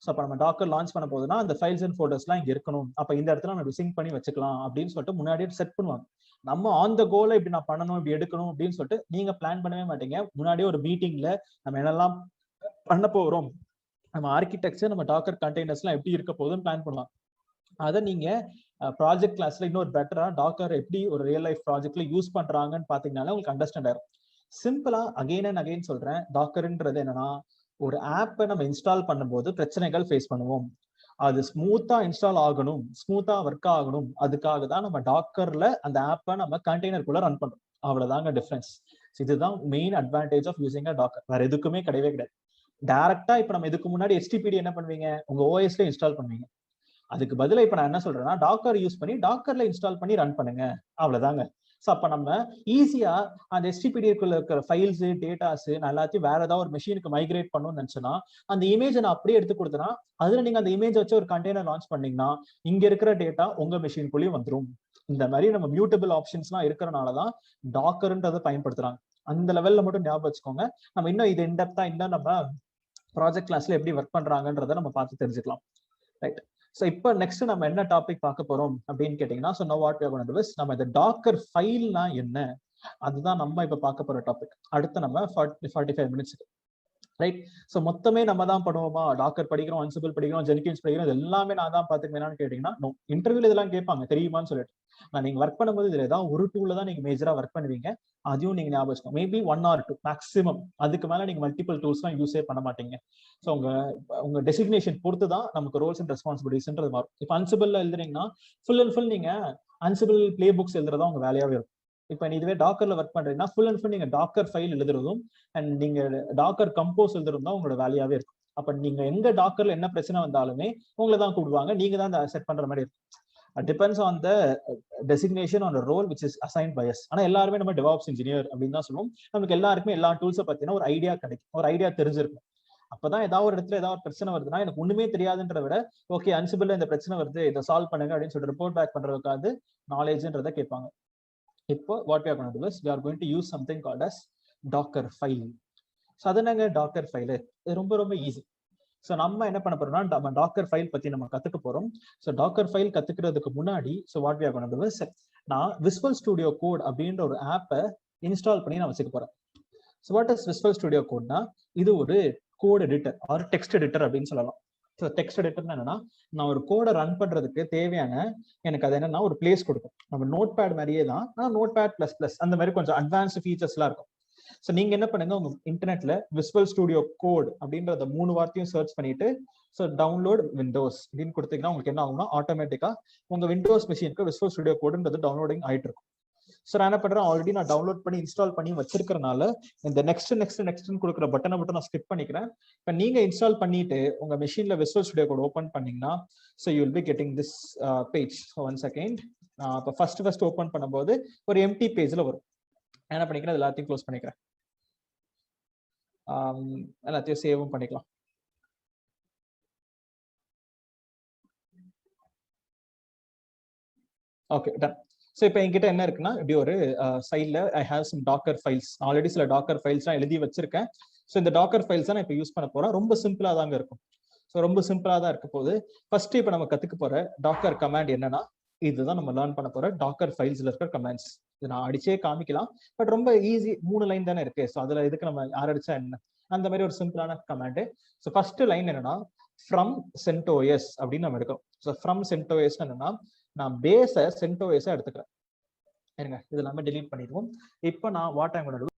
ஸோ அப்ப நம்ம டாக்கர் லான்ச் பண்ண போதுன்னா அந்த ஃபைல்ஸ் அண்ட் ஃபோல்டர்ஸ்லாம் இங்க இருக்கணும். அப்ப இந்த இடத்துல நம்ம சிங்க் பண்ணி வச்சுக்கலாம் அப்படின்னு சொல்லிட்டு முன்னாடியே செட் பண்ணுவாங்க. நம்ம ஆன் த கோல இப்படி நான் பண்ணணும், இப்படி எடுக்கணும் அப்படின்னு சொல்லிட்டு நீங்க பிளான் பண்ணவே மாட்டீங்க. முன்னாடியே ஒரு மீட்டிங்ல நம்ம என்னெல்லாம் பண்ண போறோம், நம்ம ஆர்கிடெக்சர், நம்ம டாக்கர் கண்டெய்னர்ஸ்லாம் எப்படி இருக்க போகுதுன்னு பிளான் பண்ணலாம். அதை நீங்க ப்ராஜெக்ட் கிளாஸ்ல இன்னொரு பெட்டரா டாக்கர் எப்படி ஒரு ரியல் லைஃப் ப்ராஜெக்ட்ல யூஸ் பண்றாங்கன்னு பாத்தீங்கன்னாலே உங்களுக்கு அண்டர்ஸ்டாண்ட் ஆகும். சிம்பிளா அகைன் அண்ட் அகைன் சொல்றேன், டாக்கர்ன்றது என்னன்னா, ஒரு ஆப்பை நம்ம இன்ஸ்டால் பண்ணும்போது பிரச்சனைகள் ஃபேஸ் பண்ணுவோம். அது ஸ்மூத்தா இன்ஸ்டால் ஆகணும், ஸ்மூத்தா ஒர்க் ஆகணும், அதுக்காக தான் நம்ம டாக்கர்ல அந்த ஆப்பை நம்ம கண்டெய்னருக்குள்ள ரன் பண்றோம். அவ்வளவுதாங்க டிஃபரன்ஸ். இதுதான் main advantage of using a docker. வேற எதுக்குமே கிடையவே கிடையாது. டைரக்டா இப்ப நம்ம இதுக்கு முன்னாடி HTTPD என்ன பண்ணுவீங்க, உங்க OSல இன்ஸ்டால் பண்ணுவீங்க. அதுக்கு பதிலா இப்ப நான் என்ன சொல்றேன்னா, டாக்கர் யூஸ் பண்ணி டாக்கர்ல இன்ஸ்டால் பண்ணி ரன் பண்ணுங்க, அவ்வளவுதாங்க. ஸோ அப்ப நம்ம ஈஸியா அந்த HTTPDக்குள்ள இருக்கிற ஃபைல்ஸ், டேட்டாஸ் நான் எல்லாத்தையும் வேற ஏதாவது ஒரு மெஷினுக்கு மைக்ரேட் பண்ணணும்னு நினைச்சேன்னா, அந்த இமேஜை நான் அப்படியே எடுத்து கொடுத்தேன்னா, அதுல நீங்க அந்த இமேஜ் வச்சு ஒரு கண்டெய்னர் லான்ச் பண்ணீங்கன்னா இங்க இருக்கிற டேட்டா உங்க மெஷினுக்குள்ளேயும் வந்துடும். இந்த மாதிரி நம்ம மியூட்டபிள் ஆப்ஷன்ஸ்லாம் இருக்கிறனாலதான் டாக்கர்ன்றதை பயன்படுத்துறாங்க. அந்த லெவல்ல மட்டும் ஞாபகம் வச்சுக்கோங்க. நம்ம இன்னும் இது இன்டெப்தா இன்னும் நம்ம ப்ராஜெக்ட் கிளாஸ்ல எப்படி ஒர்க் பண்றாங்கன்றதை நம்ம பார்த்து தெரிஞ்சுக்கலாம். ரைட். ஸோ இப்போ நெக்ஸ்ட் நம்ம என்ன டாபிக் பார்க்க போறோம் அப்படின்னு கேட்டீங்கன்னா, so no what we are going to do is, நம்ம இந்த டாக்கர் ஃபைல்னா என்ன, அதுதான் நம்ம இப்ப பார்க்க போற டாபிக். அடுத்து நம்ம 45 மினிட்ஸ்க்கு. ரைட். ஸோ மொத்தமே நம்ம தான் பண்ணுவோமா, டாக்கர் படிக்கிறோம், அன்சிபிள் படிக்கிறோம், ஜென்கின்ஸ் படிக்கிறோம், இது எல்லாமே நான் தான் பாத்துக்கவேனான்னு கேட்டீங்கன்னா, நோ. இன்டர்வியூல இதெல்லாம் கேட்பாங்க தெரியுமான்னு சொல்லிட்டு. நான் நீங்க ஒர்க் பண்ணும்போது இதுல ஏதாவது ஒரு டூல்ல தான் நீங்க மேஜரா ஒர்க் பண்ணுவீங்க. அதையும் நீங்க ஞாபகம் வச்சுக்கோங்க. Maybe 1 or 2 maximum. அதுக்கு மேல நீங்க மல்டிபிள் டூல்ஸ்லாம் யூஸே பண்ண மாட்டீங்க. ஸோ உங்க டெசிக்னேஷன் பொறுத்து தான் நமக்கு ரோல்ஸ் அண்ட் ரெஸ்பான்சிபிலிட்டிஸ்ன்றது மாறும். இப்போ அன்சிபிள்ல எழுதுறீங்கன்னா ஃபுல் அண்ட் ஃபுல் நீங்க அன்சிபிள் பிளே புக்ஸ் எழுதுறதா உங்க வேலையாவே இருக்கும். இப்போ இதுவே டாக்கர்ல ஒர்க் பண்றீங்கன்னா ஃபுல் அண்ட் ஃபுல் நீங்க டாக்கர் ஃபைல் எழுதுறதும் அண்ட் நீங்க டாக்கர் கம்போஸ் எழுதுறதும் தான் உங்களோட வேலையாவே இருக்கும். அப்ப நீங்க எங்க டாக்கர்ல என்ன பிரச்சனை வந்தாலுமே உங்களை தான் கூப்பிடுவாங்க, நீங்க தான் செட் பண்ற மாதிரி இருக்கும். Depends on the designation on role which is assigned by us. ஆனா எல்லாருமே நம்ம டெவாப்ஸ் இன்ஜினியர் அப்படின்னு தான் சொல்லுவோம். நமக்கு எல்லாருக்குமே எல்லா டூல்ஸை பத்தினா ஒரு ஐடியா கிடைக்கும், ஒரு ஐடியா தெரிஞ்சிருக்கும். அப்பதான் ஏதாவது ஒரு இடத்துல ஏதாவது பிரச்சனை வருதுன்னா எனக்கு ஒண்ணுமே தெரியாதுன்றத விட, ஓகே அன்சிபிள்ல இந்த பிரச்சனை வருது, இதை சால்வ் பண்ணுங்க அப்படின்னு சொல்லிட்டு ரிப்போர்ட் பேக் பண்றதுக்காக நாலேஜ்ன்றதை கேட்பாங்க. இப்போ what we are going to do is, we are going to use something called as docker file. So அது என்னங்க டாக்கர் ஃபைல்? இது ரொம்ப ரொம்ப ஈஸி. ஸோ நம்ம என்ன பண்ண போறோம்னா, நம்ம டாக்கர் ஃபைல் பத்தி நம்ம கத்துக்க போறோம். ஸோ டாக்கர் ஃபைல் கத்துக்கிறதுக்கு முன்னாடி so what we are going to do is, நான் விசுவல் ஸ்டுடியோ கோட் அப்படின்ற ஒரு ஆப்பை இன்ஸ்டால் பண்ணி நான் வச்சுக்க போறேன். So what is visual studio கோட்னா, இது ஒரு code editor or text editor அப்படின்னு சொல்லலாம். ஸோ டெக்ஸ்ட் எடிட்டர்னா என்னன்னா, நான் ஒரு கோடை ரன் பண்றதுக்கு தேவையான எனக்கு அது என்னன்னா ஒரு பிளேஸ் கொடுக்கும். நம்ம நோட் பேட் மாதிரியே தான், ஆனால் நோட் பேட் பிளஸ் பிளஸ் அந்த மாதிரி கொஞ்சம் அட்வான்ஸ்டு ஃபீச்சர்ஸ்லாம் இருக்கும். ஸோ நீங்க என்ன பண்ணுங்க, உங்க இன்டர்நெட்ல விசுவல் ஸ்டுடியோ கோட் அப்படின்றத 3 வார்த்தையும் சர்ச் பண்ணிட்டு ஸோ டவுன்லோட் விண்டோஸ் அப்படின்னு கொடுத்தீங்கன்னா உங்களுக்கு என்ன ஆகும்னா, ஆட்டோமேட்டிக்கா உங்க விண்டோஸ் மிஷினுக்கு விசுவல் ஸ்டுடியோ கோடுன்றது டவுன்லோடிங் ஆயிட்டு இருக்கும். ஸோ நான் என்ன பண்றேன், ஆல்ரெடி நான் டவுன்லோட் பண்ணி இன்ஸ்டால் பண்ணி வச்சிருக்கிறனால இந்த நெக்ஸ்ட் கொடுக்குற பட்டனை மட்டும் நான் ஸ்கிப் பண்ணிக்கிறேன். இப்போ நீங்க இன்ஸ்டால் பண்ணிட்டு உங்க மெஷின்ல விசுவல் ஸ்டுடியோ கோட் ஓப்பன் பண்ணீங்கன்னா, so you will be getting this page. One second. இப்போ ஃபர்ஸ்ட் ஓப்பன் பண்ணும்போது ஒரு எம்டி பேஜ்ல வரும். என்ன பண்ணிக்கிறேன், எல்லாத்தையும் க்ளோஸ் பண்ணிக்கிறேன், எல்லாத்தையும் சேவும் பண்ணிக்கலாம். Okay, ton. ஸோ இப்போ என்கிட்ட என்ன இருக்குன்னா, இப்படி ஒரு சைட்ல I have some docker files. Already சில டாக்கர் ஃபைல்ஸ்லாம் எழுதி வச்சிருக்கேன். ஸோ இந்த டாக்கர் ஃபைல்ஸ் தான் நான் இப்போ யூஸ் பண்ண போறேன். ரொம்ப சிம்பிளா தாங்க இருக்கும். ஸோ ரொம்ப சிம்பிளா தான் இருக்க போகுது. ஃபர்ஸ்ட் இப்போ நம்ம கத்துக்க போற டாக்கர் கமாண்ட் என்னன்னா, இதுதான் நம்ம லேர்ன் பண்ண போற டாக்கர் ஃபைல்ஸ்ல இருக்கிற கமாண்ட்ஸ். இது நான் அடிச்சே காமிக்கலாம், பட் ரொம்ப ஈஸி. 3 லைன் தானே இருக்கு. ஸோ அதுல எதுக்கு நம்ம யார் அடிச்சா என்ன, அந்த மாதிரி ஒரு சிம்பிளான கமாண்ட். ஸோ ஃபர்ஸ்ட் லைன் என்னன்னா, ஃப்ரம் CentOS அப்படின்னு நம்ம எடுக்கிறோம். ஸோ ஃப்ரம் CentOS என்னன்னா, நான் பேஸை CentOS எடுத்துக்கிறேன். இருங்க, இது எல்லாமே டெலீட் பண்ணிடுவோம். இப்போ நான் வாட் ஐம் கோனா டு